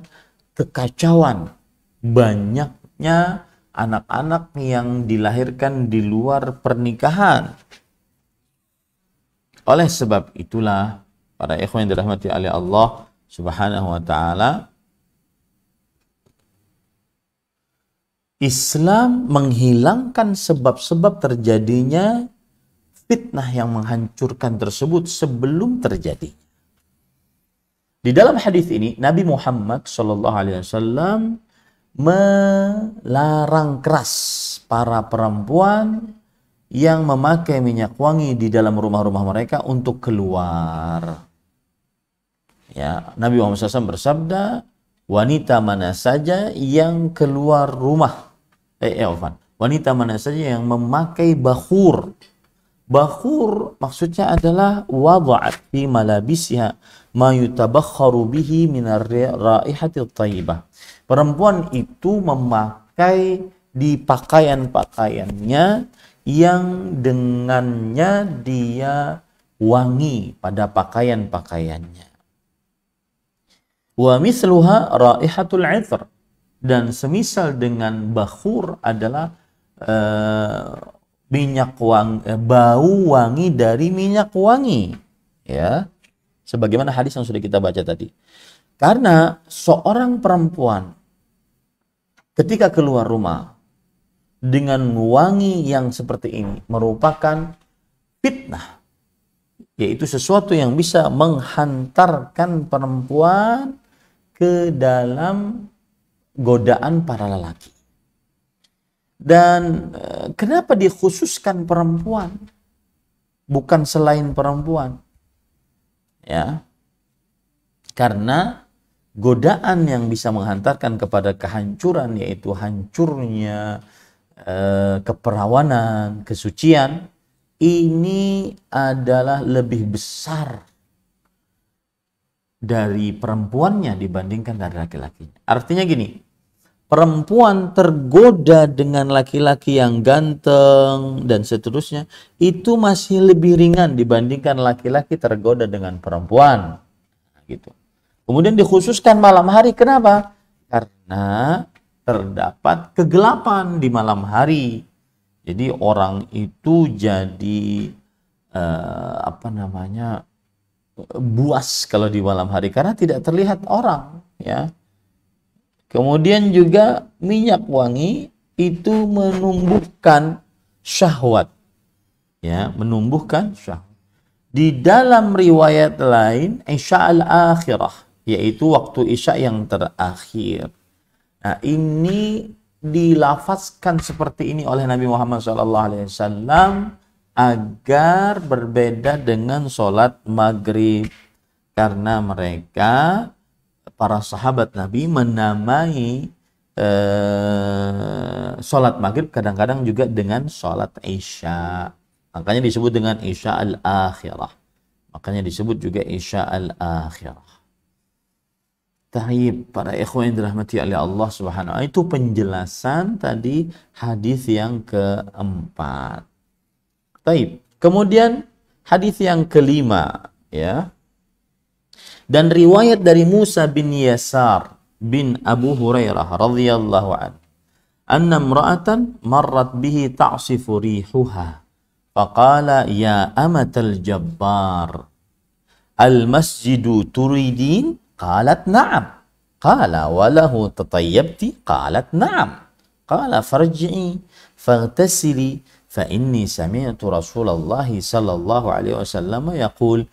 kekacauan, banyaknya anak-anak yang dilahirkan di luar pernikahan. Oleh sebab itulah, para ikhwan yang dirahmati oleh Allah Subhanahu wa taala, Islam menghilangkan sebab-sebab terjadinya fitnah yang menghancurkan tersebut sebelum terjadi. Di dalam hadis ini Nabi Muhammad SAW melarang keras para perempuan yang memakai minyak wangi di dalam rumah-rumah mereka untuk keluar. Ya, Nabi Muhammad SAW bersabda, wanita mana saja yang keluar rumah, wanita mana saja yang memakai bakhur. Bakhur maksudnya adalah wada'at fi malabisiha ma yutabakharu bihi minar raihati thayyibah. Perempuan itu memakai di pakaian-pakaiannya yang dengannya dia wangi pada pakaian-pakaiannya. Wa misluha raihatul 'ithr, dan semisal dengan bakhur adalah minyak wangi, bau wangi dari minyak wangi, ya, sebagaimana hadis yang sudah kita baca tadi. Karena seorang perempuan ketika keluar rumah dengan wangi yang seperti ini merupakan fitnah, yaitu sesuatu yang bisa menghantarkan perempuan ke dalam godaan para lelaki. Dan kenapa dikhususkan perempuan, bukan selain perempuan? Ya, karena godaan yang bisa menghantarkan kepada kehancuran, yaitu hancurnya keperawanan, kesucian, ini adalah lebih besar dari perempuannya dibandingkan dari laki-lakinya. Artinya gini, perempuan tergoda dengan laki-laki yang ganteng dan seterusnya, itu masih lebih ringan dibandingkan laki-laki tergoda dengan perempuan. Gitu. Kemudian dikhususkan malam hari, kenapa? Karena terdapat kegelapan di malam hari. Jadi orang itu jadi buas kalau di malam hari karena tidak terlihat orang, ya. Kemudian juga minyak wangi itu menumbuhkan syahwat, ya, menumbuhkan syahwat. Di dalam riwayat lain, isya al-akhirah, yaitu waktu isya yang terakhir. Nah, ini dilafazkan seperti ini oleh Nabi Muhammad SAW agar berbeda dengan sholat maghrib, karena mereka, para sahabat Nabi, menamai sholat maghrib kadang-kadang juga dengan sholat isya. Makanya disebut dengan isya al-akhirah. Makanya disebut juga isya al-akhirah. Taib, para ikhwan yang dirahmati oleh Allah Subhanahu wa ta'ala, itu penjelasan tadi hadis yang keempat. Taib. Kemudian hadis yang kelima, ya. Dan riwayat dari Musa bin Yasar bin Abu Hurairah radhiyallahu anhu, anna imra'atan marrat bihi ta'sifu rihuha faqala ya amatal jabbar al-masjidu turidin qalat na'am qala walahu tatayyabti qalat na'am qala farji'i faghtasili fa inni sami'tu Rasulullah sallallahu alaihi wasallam yaqul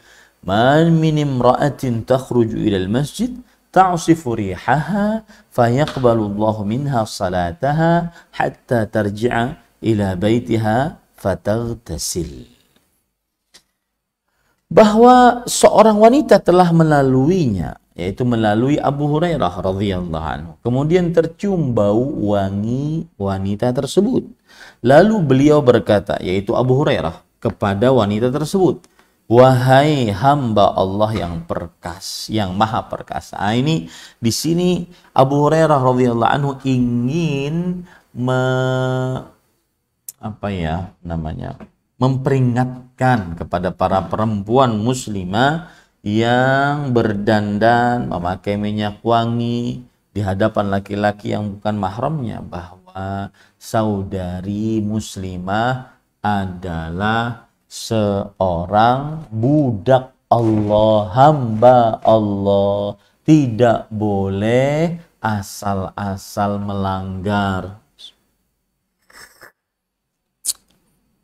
ma min imra'atin takhruju ila al-masjid ta'sifu rihaha fayaqbalu Allah minha salataha hatta tarji'a ila baitiha fataghtasil. Bahwa seorang wanita telah melaluinya, yaitu melalui Abu Hurairah radhiyallahu anhu. Kemudian tercium bau wangi wanita tersebut. Lalu beliau berkata, yaitu Abu Hurairah, kepada wanita tersebut, wahai hamba Allah yang perkasa, yang maha perkasa. Nah, ini di sini Abu Hurairah radhiyallahu anhu ingin memperingatkan kepada para perempuan muslimah yang berdandan, memakai minyak wangi di hadapan laki-laki yang bukan mahramnya, bahwa saudari muslimah adalah seorang budak Allah, hamba Allah, tidak boleh asal-asal melanggar.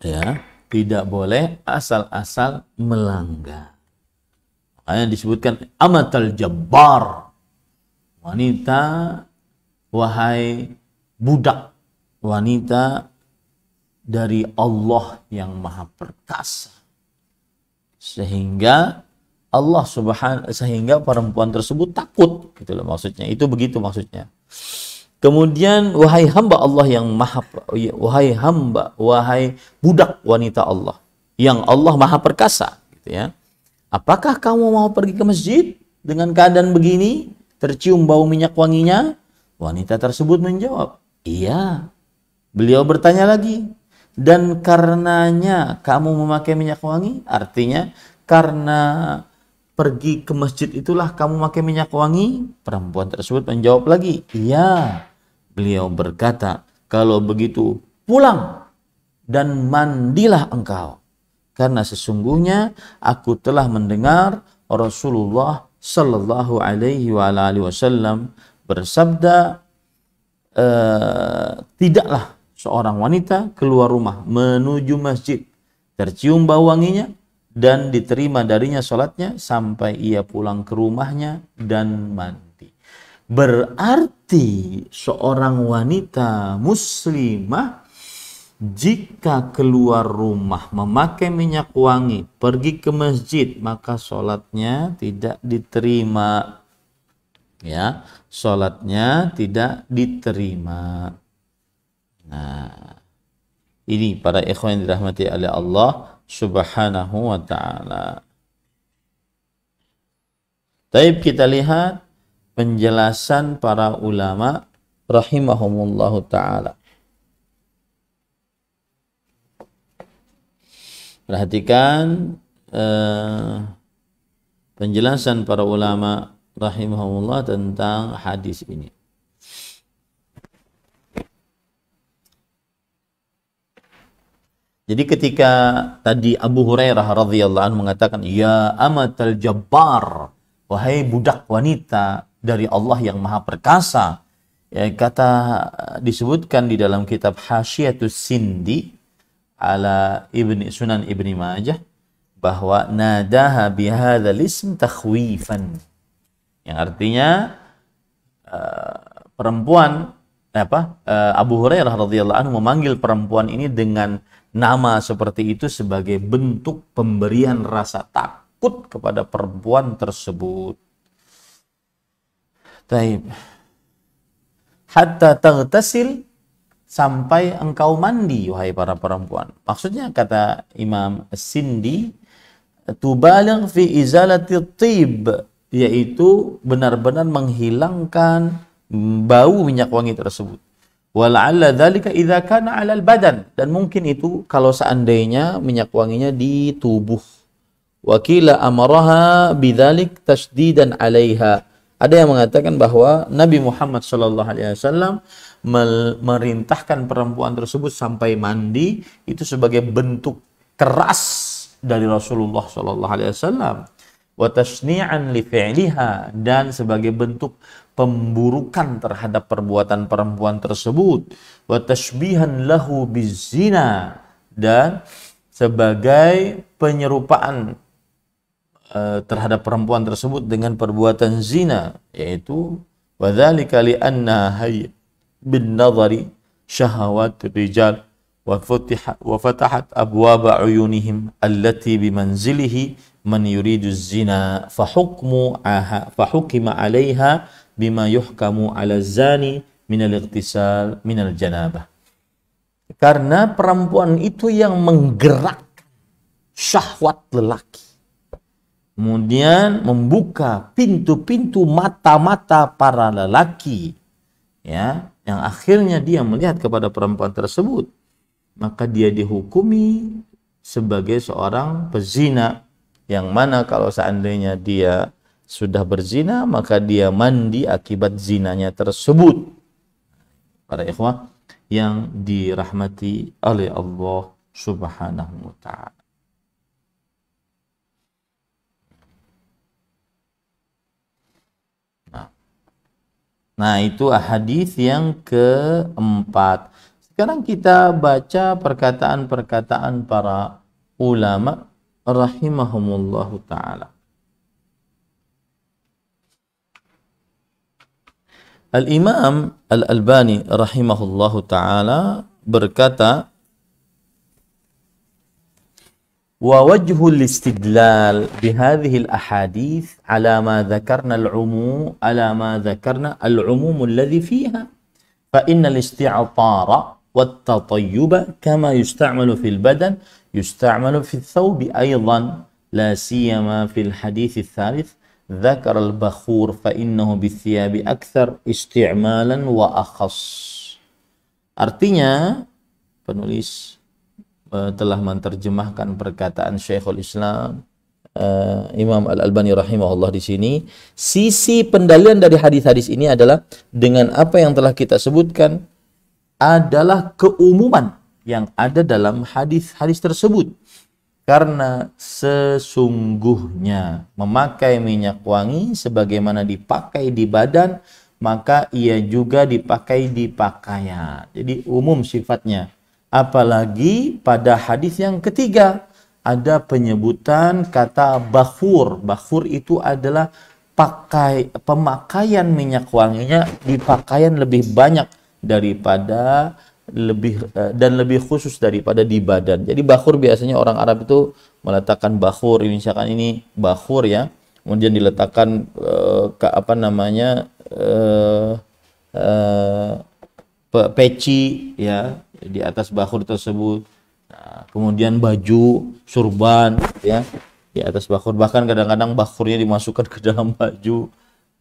Ya, tidak boleh asal-asal melanggar. Makanya disebutkan amatal jabbar, wanita, wahai budak, wanita dari Allah yang maha perkasa. Sehingga sehingga perempuan tersebut takut, gitu loh maksudnya. Itu begitu maksudnya. Kemudian wahai hamba Allah yang wahai budak wanita Allah yang Allah maha perkasa, gitu ya. Apakah kamu mau pergi ke masjid dengan keadaan begini, tercium bau minyak wanginya? Wanita tersebut menjawab, iya. Beliau bertanya lagi, dan karenanya kamu memakai minyak wangi? Artinya karena pergi ke masjid itulah kamu memakai minyak wangi? Perempuan tersebut menjawab lagi, iya. Beliau berkata, kalau begitu pulang dan mandilah engkau. Karena sesungguhnya aku telah mendengar Rasulullah sallallahu alaihi wasallam bersabda, tidaklah seorang wanita keluar rumah menuju masjid tercium bau wanginya dan diterima darinya sholatnya sampai ia pulang ke rumahnya dan mandi. Berarti seorang wanita muslimah jika keluar rumah memakai minyak wangi, pergi ke masjid, maka sholatnya tidak diterima. Ya, sholatnya tidak diterima. Nah, ini para ikhwan yang dirahmati oleh Allah Subhanahu wa ta'ala. Taib, kita lihat penjelasan para ulama rahimahumullahu ta'ala. Perhatikan penjelasan para ulama rahimahumullah tentang hadis ini. Jadi ketika tadi Abu Hurairah radhiyallahu anhu mengatakan, ya amatal jabbar, wahai budak wanita dari Allah yang maha perkasa, ya, kata disebutkan di dalam kitab Hasyiatus Sindi ala Sunan Ibni Majah bahwa nadaha bihadzal ism takhwifan, yang artinya Abu Hurairah radhiyallahu anhu memanggil perempuan ini dengan nama seperti itu sebagai bentuk pemberian rasa takut kepada perempuan tersebut. Taib. Hatta taghtasil, sampai engkau mandi wahai para perempuan. Maksudnya kata Imam Sindi, tubaligh fi izalati tib, yaitu benar-benar menghilangkan bau minyak wangi tersebut. Wala'alla dzalika idza kana 'alal badan, dan mungkin itu kalau seandainya minyak wanginya di tubuh wa qila amaraha bidzalik tasdidan 'alaiha. Ada yang mengatakan bahwa Nabi Muhammad sallallahu alaihi wasallam merintahkan perempuan tersebut sampai mandi itu sebagai bentuk keras dari Rasulullah sallallahu alaihi wasallam, wa tashni'an li fi'liha, dan sebagai bentuk pemburukan terhadap perbuatan perempuan tersebut, wa tashbihan lahu bizina, dan sebagai penyerupaan terhadap perempuan tersebut dengan perbuatan zina, yaitu wadzalika li anna hay bin nadhari syahawat rijal wa fatahat abwaba uyunihim allati bimanzilihi man yuridu zina fa hukima 'alaiha bima yuhkamu 'ala zani min al-ightisal min al-janabah. Karena perempuan itu yang menggerakkan syahwat lelaki, kemudian membuka pintu-pintu mata-mata para lelaki, ya, yang akhirnya dia melihat kepada perempuan tersebut, maka dia dihukumi sebagai seorang pezina, yang mana kalau seandainya dia sudah berzina maka dia mandi akibat zinanya tersebut. Para ikhwah yang dirahmati oleh Allah Subhanahu wa ta'ala. Nah, itu hadis yang keempat. Sekarang kita baca perkataan-perkataan para ulama rahimahumullahu ta'ala. Al-Imam Al-Albani rahimahullahu ta'ala berkata, ووجه الاستدلال بهذه الأحاديث على ما ذكرنا العموم الذي فيها فإن الاستعطار والتطيب كما يستعمل في البدن يستعمل في الثوب أيضا لا سيما في الحديث الثالث ذكر البخور فإنه بالثياب أكثر استعمالا وأخص. Artinya penulis telah menerjemahkan perkataan Syekhul Islam Imam Al-Albani rahimahullah di sini. Sisi pendalilan dari hadis-hadis ini adalah dengan apa yang telah kita sebutkan adalah keumuman yang ada dalam hadis-hadis tersebut. Karena sesungguhnya memakai minyak wangi sebagaimana dipakai di badan, maka ia juga dipakai di pakaian. Jadi umum sifatnya. Apalagi pada hadis yang ketiga ada penyebutan kata bakhur. Bakhur itu adalah pemakaian minyak wanginya di pakaian lebih banyak daripada lebih khusus daripada di badan. Jadi bakhur biasanya orang Arab itu meletakkan bakhur, misalkan ini bakhur ya, kemudian diletakkan peci ya di atas bakhur tersebut. Nah, kemudian baju surban ya di atas bakhur, bahkan kadang-kadang bakhurnya dimasukkan ke dalam baju.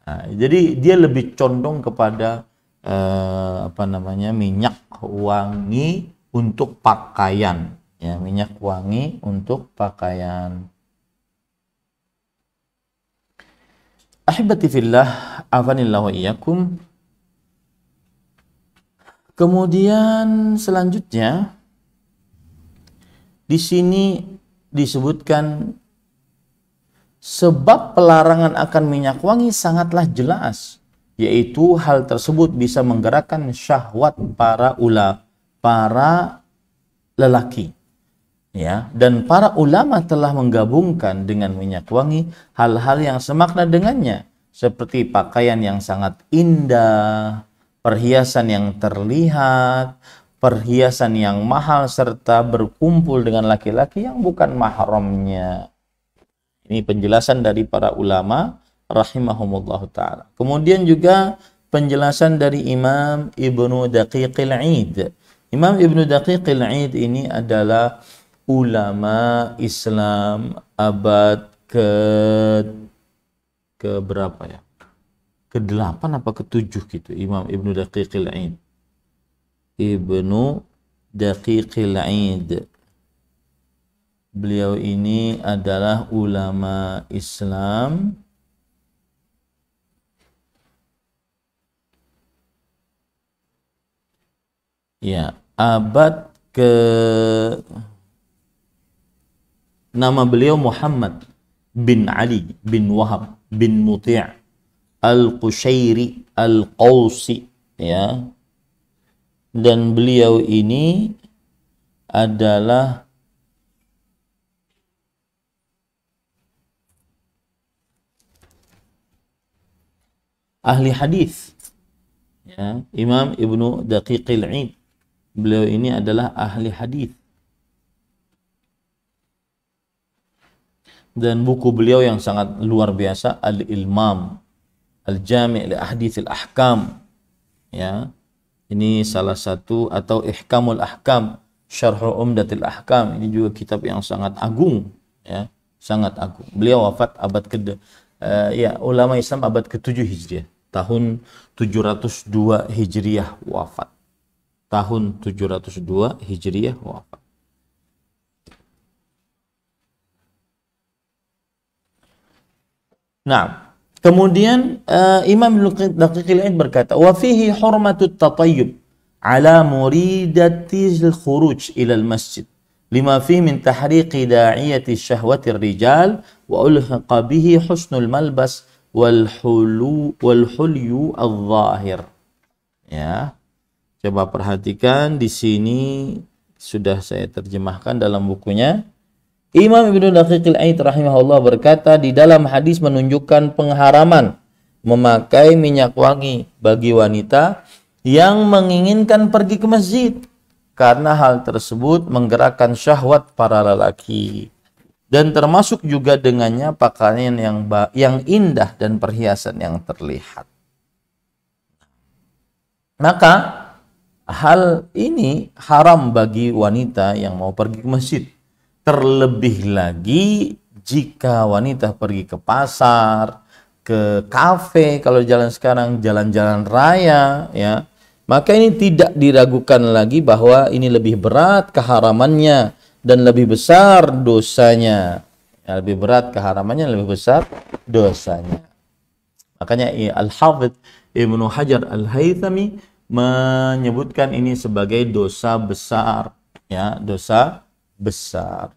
Nah, jadi dia lebih condong kepada minyak wangi untuk pakaian ya, minyak wangi untuk pakaian. Ahibati fillah, afanillahu wa iyyakum. Kemudian selanjutnya di sini disebutkan sebab pelarangan akan minyak wangi sangatlah jelas, yaitu hal tersebut bisa menggerakkan syahwat para lelaki. Ya, dan para ulama telah menggabungkan dengan minyak wangi hal-hal yang semakna dengannya, seperti pakaian yang sangat indah, perhiasan yang terlihat, perhiasan yang mahal, serta berkumpul dengan laki-laki yang bukan mahramnya. Ini penjelasan dari para ulama rahimahumullah ta'ala. Kemudian juga penjelasan dari Imam Ibnu Daqiqil Id. Imam Ibnu Daqiqil Id ini adalah ulama Islam abad ke berapa ya? Ke-8 apa ke-7 gitu, Imam Ibnu Daqiqil Id. Ibnu Daqiqil Id. Beliau ini adalah ulama Islam ya, abad ke, nama beliau Muhammad bin Ali bin Wahab bin Muti' Al-Qushairi Al-Qausi, ya. Dan beliau ini adalah ahli hadis, ya. Imam Ibnu Daqiqil Id, beliau ini adalah ahli hadis. Dan buku beliau yang sangat luar biasa, Al-Ilmam Al-Jami' li Ahaditsil Ahkam, ya. Ini salah satu, atau Ihkamul Ahkam Syarh Umdatil Ahkam, ini juga kitab yang sangat agung, ya, sangat agung. Beliau wafat abad ke ya, ulama Islam abad ke-7 Hijriah, tahun 702 Hijriah wafat. Tahun 702 Hijriah wafat. Nah, kemudian Imam Ibnu Daqiqil Id berkata, wa fihi hurmatut tatayyub ala muridatil khuruj ila al-masjid lima fihi min tahriqi da'iyati syahwatir rijal wa ulhaqa bihi husnul malbas wal hulyu al-zahir. Ya. Coba perhatikan di sini, sudah saya terjemahkan dalam bukunya. Imam Ibnu Daqiqil Id rahimahullah berkata, di dalam hadis menunjukkan pengharaman memakai minyak wangi bagi wanita yang menginginkan pergi ke masjid, karena hal tersebut menggerakkan syahwat para lelaki, dan termasuk juga dengannya pakaian yang indah dan perhiasan yang terlihat. Maka hal ini haram bagi wanita yang mau pergi ke masjid. Terlebih lagi jika wanita pergi ke pasar, ke kafe, kalau jalan sekarang jalan-jalan raya, ya, maka ini tidak diragukan lagi bahwa ini lebih berat keharamannya dan lebih besar dosanya. Ya, lebih berat keharamannya, lebih besar dosanya. Makanya Al-Hafidz Ibnu Hajar Al-Haythami menyebutkan ini sebagai dosa besar, ya, dosa besar.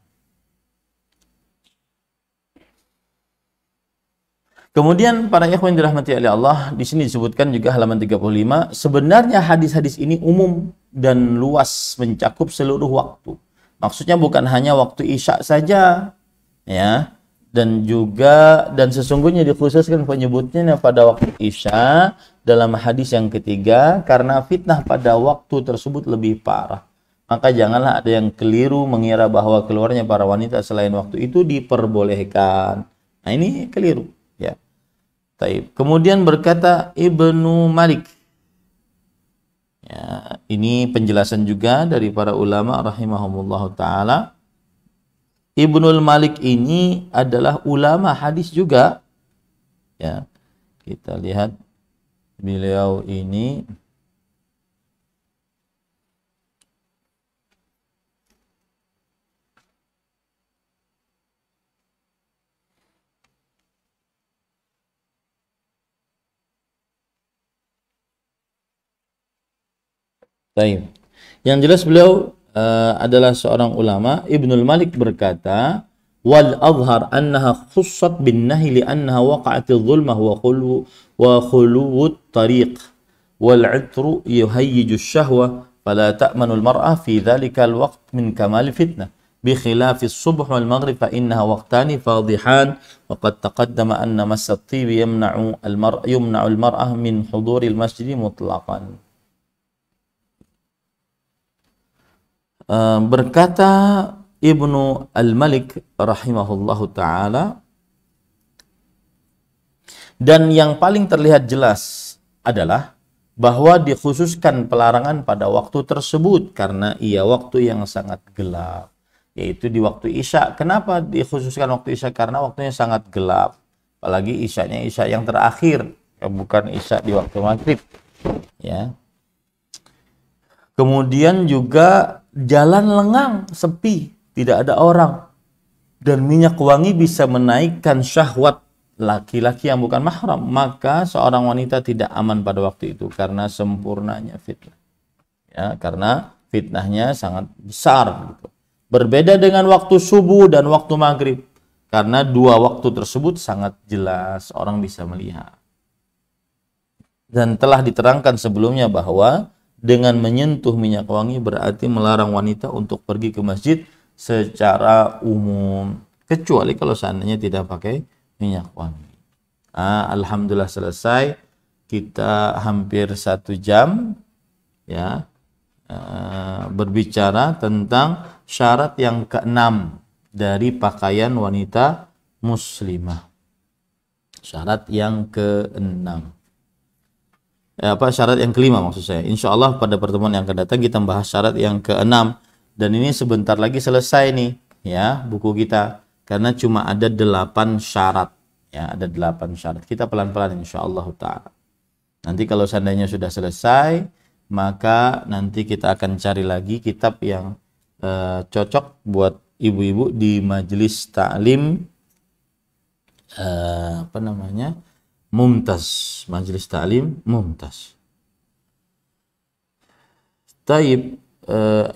Kemudian para ikhwan dirahmati oleh Allah, di sini disebutkan juga halaman 35, sebenarnya hadis-hadis ini umum dan luas mencakup seluruh waktu. Maksudnya bukan hanya waktu Isya saja, ya, dan sesungguhnya dikhususkan penyebutnya pada waktu Isya dalam hadis yang ketiga karena fitnah pada waktu tersebut lebih parah. Maka janganlah ada yang keliru mengira bahwa keluarnya para wanita selain waktu itu diperbolehkan. Nah, ini keliru, ya. Taib. Kemudian berkata Ibnu Malik. Ya, ini penjelasan juga dari para ulama rahimahumullah taala. Ibnu Malik ini adalah ulama hadis juga. Ya. Kita lihat beliau ini Baik. Yang jelas beliau adalah seorang ulama. Ibnul Malik berkata, wal azhar annaha khussat bin nahi li annaha waqa'atil zulmah wa khuluwut tariq wal 'itru yuhayyiju syahwa fala ta'manul mar'ah fi dhalikal waqt min kamal fitnah بخلاف الصبح والمغرب فإنها وقتان فاضحان وقد تقدم أن مس الطيب يمنع المرأة من حضور المسجد مطلقا. Berkata Ibnu Al-Malik rahimahullahu ta'ala, dan yang paling terlihat jelas adalah bahwa dikhususkan pelarangan pada waktu tersebut karena ia waktu yang sangat gelap, yaitu di waktu Isya. Kenapa dikhususkan waktu Isya? Karena waktunya sangat gelap, apalagi Isyanya Isya yang terakhir, bukan Isya di waktu maghrib, ya. Kemudian juga jalan lengang, sepi, tidak ada orang, dan minyak wangi bisa menaikkan syahwat laki-laki yang bukan mahram, maka seorang wanita tidak aman pada waktu itu karena sempurnanya fitnah. Ya, karena fitnahnya sangat besar gitu. Berbeda dengan waktu subuh dan waktu maghrib, karena dua waktu tersebut sangat jelas orang bisa melihat. Dan telah diterangkan sebelumnya bahwa dengan menyentuh minyak wangi berarti melarang wanita untuk pergi ke masjid secara umum, kecuali kalau seandainya tidak pakai minyak wangi. Alhamdulillah selesai. Kita hampir 1 jam ya berbicara tentang syarat yang keenam dari pakaian wanita muslimah. Syarat yang keenam. Syarat yang kelima maksud saya. Insya Allah pada pertemuan yang akan datang kita membahas syarat yang keenam. Dan ini sebentar lagi selesai nih ya buku kita. Karena cuma ada 8 syarat. Ya, ada 8 syarat. Kita pelan-pelan insya Allah ta'ala. Nanti kalau seandainya sudah selesai, maka nanti kita akan cari lagi kitab yang cocok buat ibu-ibu di majelis ta'lim Mumtaz, majelis ta'lim Mumtaz. Taib,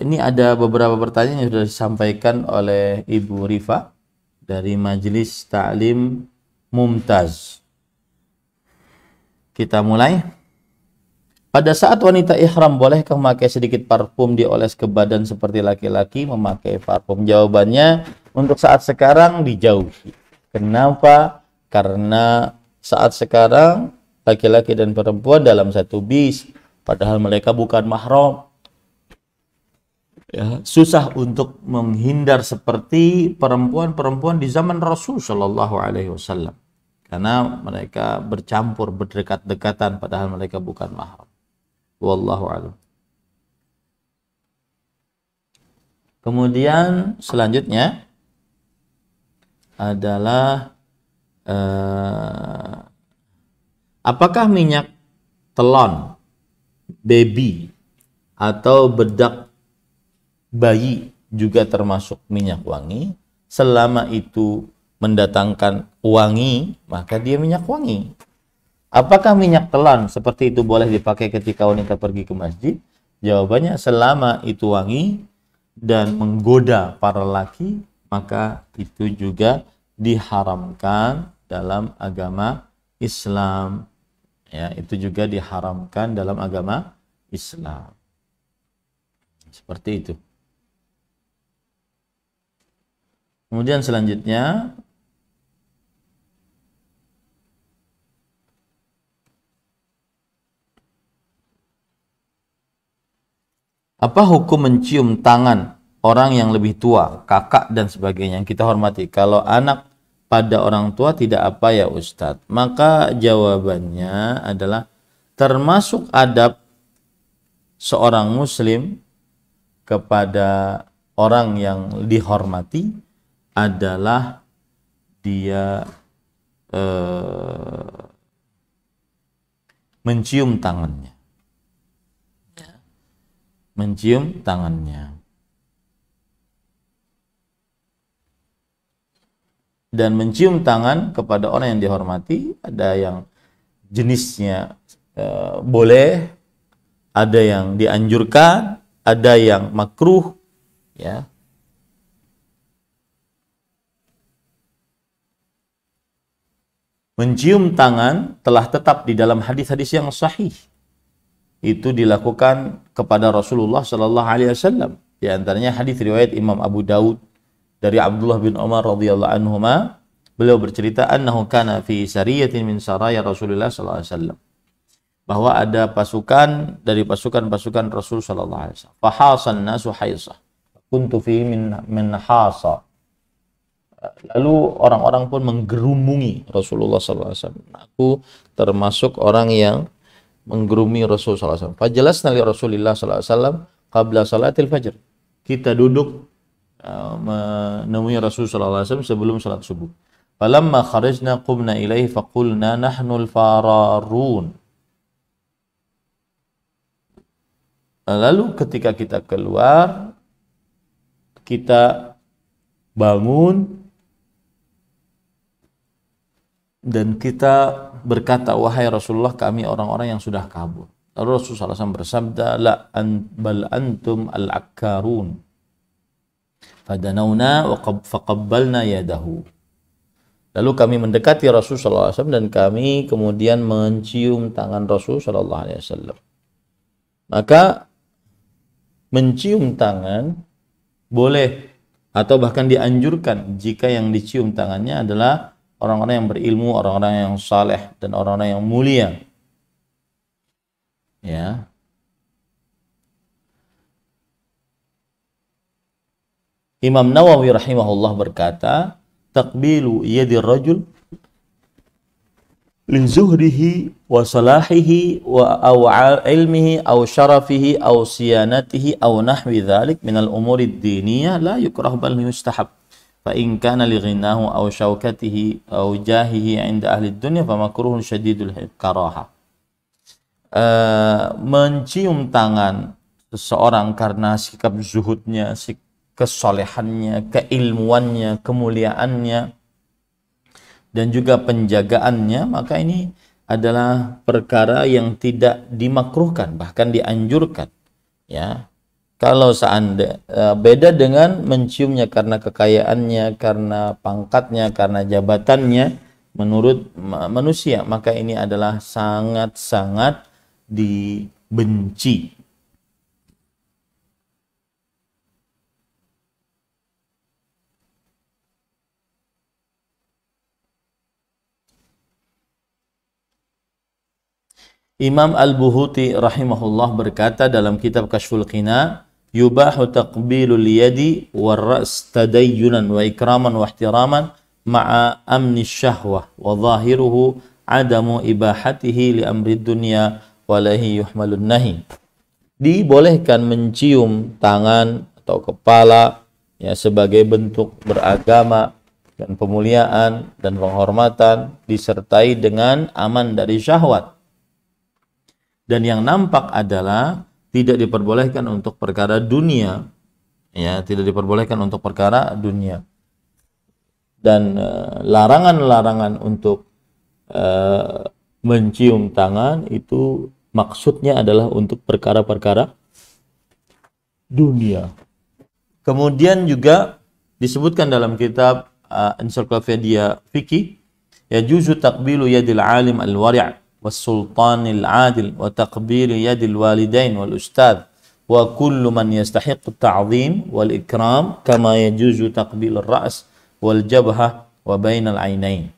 ini ada beberapa pertanyaan yang sudah disampaikan oleh Ibu Rifa dari majelis ta'lim Mumtaz. Kita mulai. Pada saat wanita ihram, bolehkah memakai sedikit parfum dioles ke badan seperti laki-laki memakai parfum? Jawabannya, untuk saat sekarang dijauhi. Kenapa? Karena saat sekarang laki-laki dan perempuan dalam satu bis, padahal mereka bukan mahram. Ya, susah untuk menghindar seperti perempuan-perempuan di zaman Rasul Shallallahu Alaihi Wasallam, karena mereka bercampur, berdekat-dekatan, padahal mereka bukan mahram. Wallahu a'lam. Kemudian selanjutnya adalah apakah minyak telon baby atau bedak bayi juga termasuk minyak wangi? Selama itu mendatangkan wangi, maka dia minyak wangi. Apakah minyak telan seperti itu boleh dipakai ketika wanita pergi ke masjid? Jawabannya, selama itu wangi dan menggoda para laki, maka itu juga diharamkan dalam agama Islam. Ya, itu juga diharamkan dalam agama Islam. Seperti itu. Kemudian selanjutnya, apa hukum mencium tangan orang yang lebih tua, kakak dan sebagainya yang kita hormati? Kalau anak pada orang tua tidak apa ya Ustadz? Maka jawabannya adalah termasuk adab seorang muslim kepada orang yang dihormati adalah dia mencium tangannya. Mencium tangannya. Dan mencium tangan kepada orang yang dihormati, ada yang jenisnya boleh, ada yang dianjurkan, ada yang makruh, ya. Mencium tangan telah tetap di dalam hadis-hadis yang sahih. Itu dilakukan kepada Rasulullah Sallallahu Alaihi Wasallam. Di antaranya hadis riwayat Imam Abu Daud dari Abdullah bin Umar radhiyallahu anhuma, beliau bercerita annahu kana fi sariyatin min saraya Rasulullah Sallallahu Alaihi Wasallam, bahwa ada pasukan dari pasukan-pasukan Rasul Sallallahu Alaihi Wasallam. Fahasan nasu haisah, kuntu fi min hasa. Lalu orang-orang pun menggerumungi Rasulullah Sallallahu Alaihi Wasallam. Aku termasuk orang yang menggerumi Rasul sallallahu alaihi wasallam. Fajalasna li Rasulillah sallallahu alaihi wasallam qabla salatil fajr. Kita duduk menemui Rasul sallallahu alaihi wasallam sebelum salat subuh. Falamma kharajna qumna ilaihi faqulna nahnu al-fararun. Lalu ketika kita keluar, kita bangun Dan kita berkata, wahai Rasulullah, kami orang-orang yang sudah kabur. Lalu Rasulullah SAW bersabda, bal antum al-akkarun. Fadanawna faqabbalna yadahu. Lalu kami mendekati Rasulullah SAW dan kami kemudian mencium tangan Rasulullah SAW. Maka mencium tangan boleh atau bahkan dianjurkan jika yang dicium tangannya adalah orang-orang yang berilmu, orang-orang yang saleh dan orang-orang yang mulia. Ya. Imam Nawawi rahimahullah berkata, taqbilu yadir rajul li zuhrihi wa salahihi wa aw ilmihi aw syarafihi aw siyanatihi aw nahwi dhalik min al-umuri ad-diniyah la yukrah bal yustahab. Fa in kana li ghinahu aw syaukatihi aw jahihi 'inda ahli dunya fa makruhun syadidul karaha. Mencium tangan seseorang karena sikap zuhudnya, kesolehannya, keilmuannya, kemuliaannya, dan juga penjagaannya, maka ini adalah perkara yang tidak dimakruhkan, bahkan dianjurkan. Ya, kalau seandainya beda dengan menciumnya karena kekayaannya, karena pangkatnya, karena jabatannya, menurut manusia, maka ini adalah sangat-sangat dibenci. Imam Al-Buhuti rahimahullah berkata dalam kitab Kashful Qina, yubahu taqbilul yadi war ra's tadayyunan wa ikraman wa ihtiraman ma'a amni syahwah wa zahiruhu adamu ibahatihi li amri dunya wa lahi yuhmalun nahi. Dibolehkan mencium tangan atau kepala ya sebagai bentuk beragama dan pemuliaan dan penghormatan disertai dengan aman dari syahwat. Dan yang nampak adalah tidak diperbolehkan untuk perkara dunia, ya, tidak diperbolehkan untuk perkara dunia. Dan larangan-larangan untuk mencium tangan itu maksudnya adalah untuk perkara-perkara dunia. Kemudian juga disebutkan dalam kitab Ensiklopedia Fikih, yajuzu taqbilu yadil alim al-wari' والسلطان العادل وتقبيل يد الوالدين والأستاذ وكل من يستحق التعظيم والإكرام كما يجوز تقبيل الرأس والجبهة وبين العينين.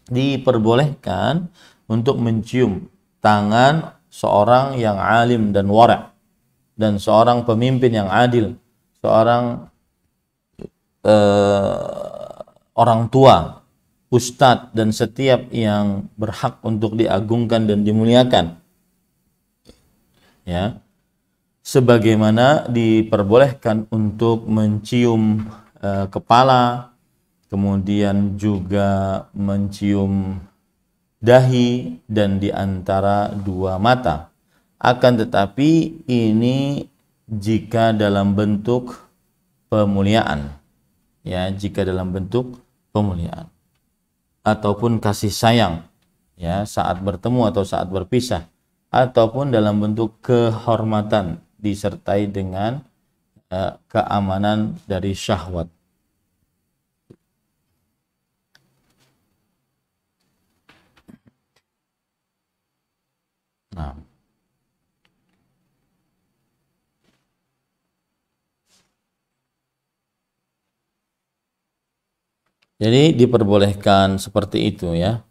Diperbolehkan untuk mencium tangan seorang yang alim dan wara' dan seorang pemimpin yang adil, seorang orang tua, ustadz, dan setiap yang berhak untuk diagungkan dan dimuliakan. Ya, sebagaimana diperbolehkan untuk mencium kepala, kemudian juga mencium dahi dan di antara dua mata. Akan tetapi ini jika dalam bentuk pemuliaan, ya, jika dalam bentuk pemuliaan ataupun kasih sayang, ya, saat bertemu atau saat berpisah, ataupun dalam bentuk kehormatan disertai dengan keamanan dari syahwat. Nah, jadi diperbolehkan seperti itu, ya.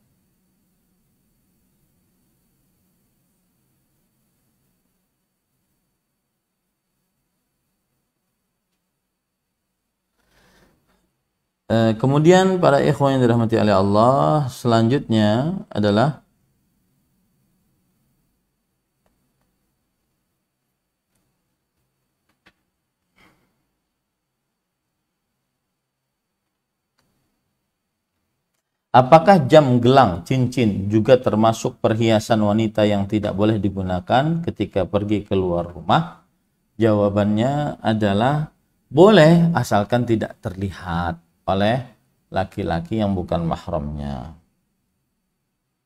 Kemudian para ikhwan yang dirahmati oleh Allah, selanjutnya adalah apakah jam gelang, cincin juga termasuk perhiasan wanita yang tidak boleh digunakan ketika pergi keluar rumah? Jawabannya adalah boleh, asalkan tidak terlihat oleh laki-laki yang bukan mahramnya.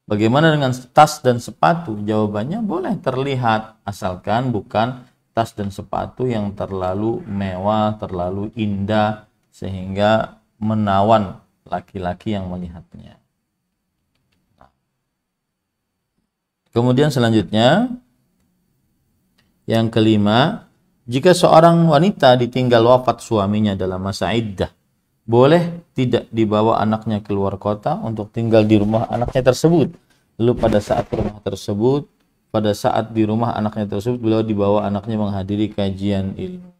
Bagaimana dengan tas dan sepatu? Jawabannya boleh terlihat, asalkan bukan tas dan sepatu yang terlalu mewah, terlalu indah, sehingga menawan laki-laki yang melihatnya. Kemudian selanjutnya, yang kelima, jika seorang wanita ditinggal wafat suaminya dalam masa iddah, boleh tidak dibawa anaknya keluar kota untuk tinggal di rumah anaknya tersebut. Lalu pada saat di rumah anaknya tersebut, beliau dibawa anaknya menghadiri kajian ilmu.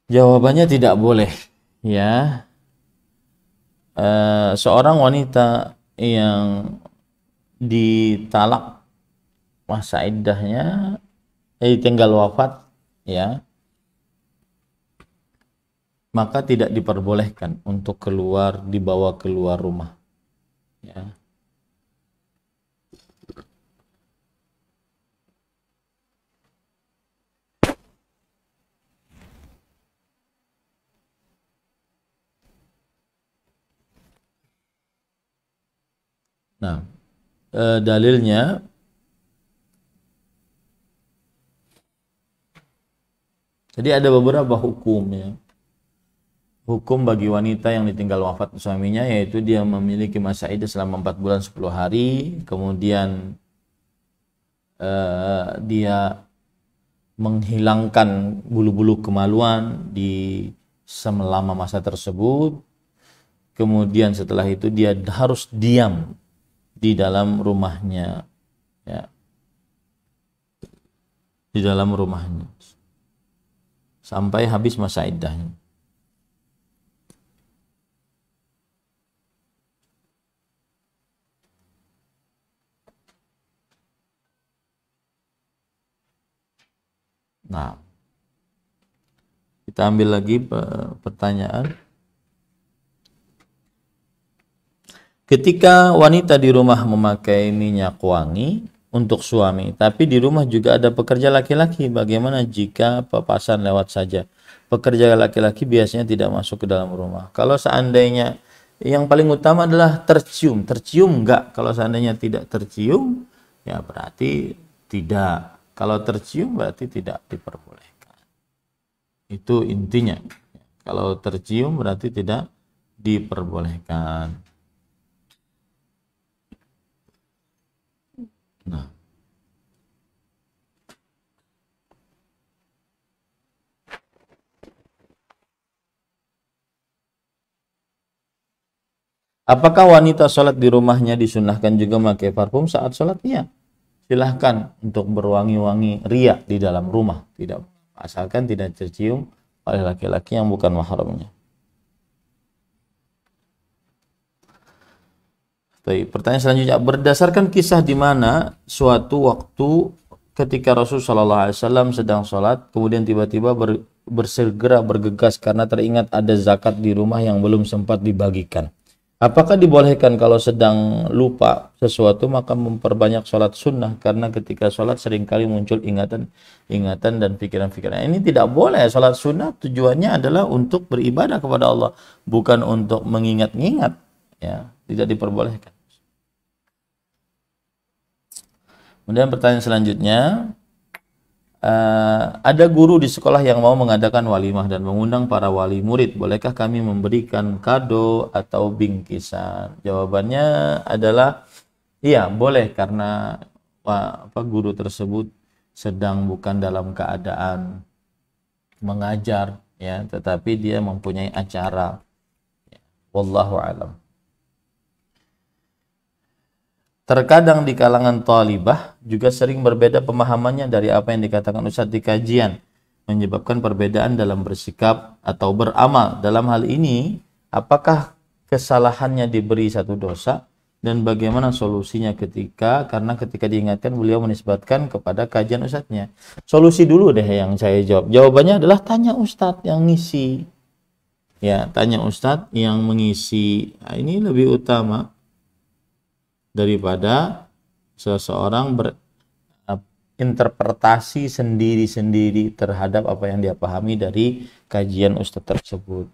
Jawabannya tidak boleh, ya. Seorang wanita yang ditalak masa iddahnya, tinggal wafat, ya, maka tidak diperbolehkan untuk dibawa keluar rumah, ya. Nah, dalilnya jadi ada beberapa hukum, ya. Hukum bagi wanita yang ditinggal wafat suaminya, yaitu dia memiliki masa iddah selama 4 bulan 10 hari, kemudian dia menghilangkan bulu-bulu kemaluan selama masa tersebut. Kemudian setelah itu dia harus diam di dalam rumahnya, ya, di dalam rumahnya sampai habis masa iddahnya. Nah, kita ambil lagi pertanyaan. Ketika wanita di rumah memakai minyak wangi untuk suami, tapi di rumah juga ada pekerja laki-laki, bagaimana jika papasan lewat saja? Pekerja laki-laki biasanya tidak masuk ke dalam rumah. Kalau seandainya yang paling utama adalah tercium enggak? Kalau seandainya tidak tercium, ya berarti tidak. Kalau tercium berarti tidak diperbolehkan. Itu intinya. Kalau tercium berarti tidak diperbolehkan. Nah, apakah wanita sholat di rumahnya disunahkan juga memakai parfum saat sholat? Iya, silahkan untuk berwangi-wangi riya di dalam rumah, tidak, asalkan tidak tercium oleh laki-laki yang bukan mahramnya. Pertanyaan selanjutnya, berdasarkan kisah di mana suatu waktu ketika Rasulullah SAW sedang sholat, kemudian tiba-tiba bersegera bergegas karena teringat ada zakat di rumah yang belum sempat dibagikan. Apakah dibolehkan kalau sedang lupa sesuatu maka memperbanyak sholat sunnah, karena ketika sholat seringkali muncul ingatan dan pikiran-pikiran. Ini tidak boleh. Sholat sunnah tujuannya adalah untuk beribadah kepada Allah, bukan untuk mengingat-ingat, ya, tidak diperbolehkan. Kemudian pertanyaan selanjutnya, ada guru di sekolah yang mau mengadakan walimah dan mengundang para wali murid. Bolehkah kami memberikan kado atau bingkisan? Jawabannya adalah iya, boleh, karena guru tersebut sedang bukan dalam keadaan mengajar, ya, tetapi dia mempunyai acara. Wallahu a'lam. Terkadang di kalangan thalibah juga sering berbeda pemahamannya dari apa yang dikatakan Ustadz di kajian, menyebabkan perbedaan dalam bersikap atau beramal. Dalam hal ini, apakah kesalahannya diberi satu dosa, dan bagaimana solusinya karena ketika diingatkan beliau menisbatkan kepada kajian Ustadznya? Solusi dulu deh yang saya jawab. Jawabannya adalah tanya Ustadz yang ngisi. Ya, tanya Ustadz yang mengisi. Nah, ini lebih utama daripada seseorang berinterpretasi sendiri-sendiri terhadap apa yang dia pahami dari kajian ustadz tersebut.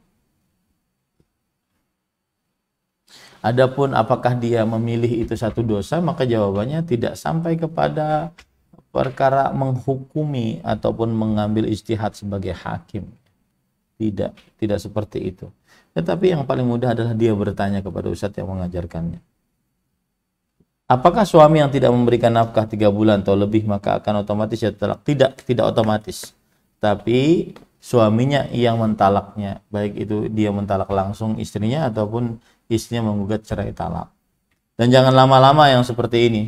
Adapun apakah dia memilih itu satu dosa, maka jawabannya tidak sampai kepada perkara menghukumi ataupun mengambil ijtihad sebagai hakim. Tidak seperti itu. Tetapi yang paling mudah adalah dia bertanya kepada ustadz yang mengajarkannya. Apakah suami yang tidak memberikan nafkah 3 bulan atau lebih maka akan otomatis ya talak? Tidak otomatis. Tapi suaminya yang mentalaknya, baik itu dia mentalak langsung istrinya ataupun istrinya menggugat cerai talak. Dan jangan lama-lama yang seperti ini.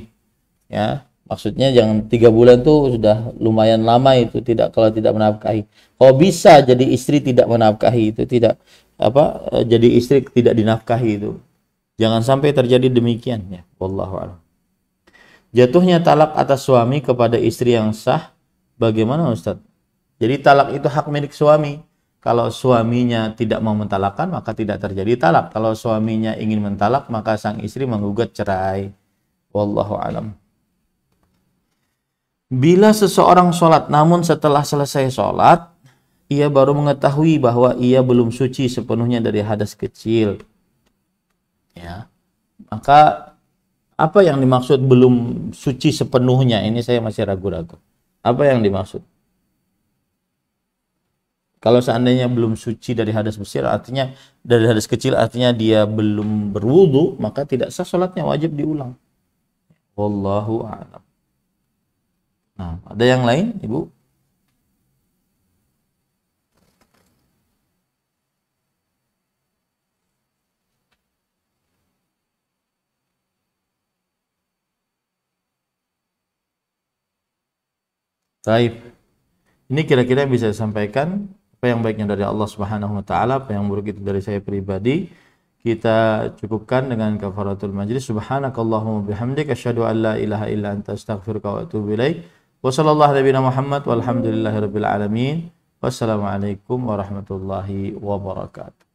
Ya, maksudnya jangan 3 bulan tuh sudah lumayan lama itu kalau tidak menafkahi. Kalau bisa jadi istri tidak menafkahi itu jadi istri tidak dinafkahi itu. Jangan sampai terjadi demikian ya. Wallahu a'lam. Jatuhnya talak atas suami kepada istri yang sah bagaimana Ustaz? Jadi talak itu hak milik suami. Kalau suaminya tidak mau mentalakkan maka tidak terjadi talak. Kalau suaminya ingin mentalak maka sang istri menggugat cerai. Wallahu a'lam. Bila seseorang sholat namun setelah selesai sholat ia baru mengetahui bahwa ia belum suci sepenuhnya dari hadas kecil. Ya. Maka apa yang dimaksud belum suci sepenuhnya? Ini saya masih ragu-ragu. Apa yang dimaksud? Kalau seandainya belum suci dari hadas besar, artinya dari hadas kecil, artinya dia belum berwudu, maka tidak sah sholatnya, wajib diulang. Wallahu a'lam. Nah, ada yang lain, Ibu? Baik. Ini kira-kira bisa disampaikan apa yang baiknya dari Allah Subhanahu wa taala, apa yang buruk itu dari saya pribadi. Kita cukupkan dengan kafaratul majlis. Subhanakallahumma bihamdika asyhadu an la ilaha illa anta astaghfiruka wa atubu ilaik. Wa sallallahu ala nabiyina Muhammad walhamdulillahirabbil alamin. Wassalamualaikum warahmatullahi wabarakatuh.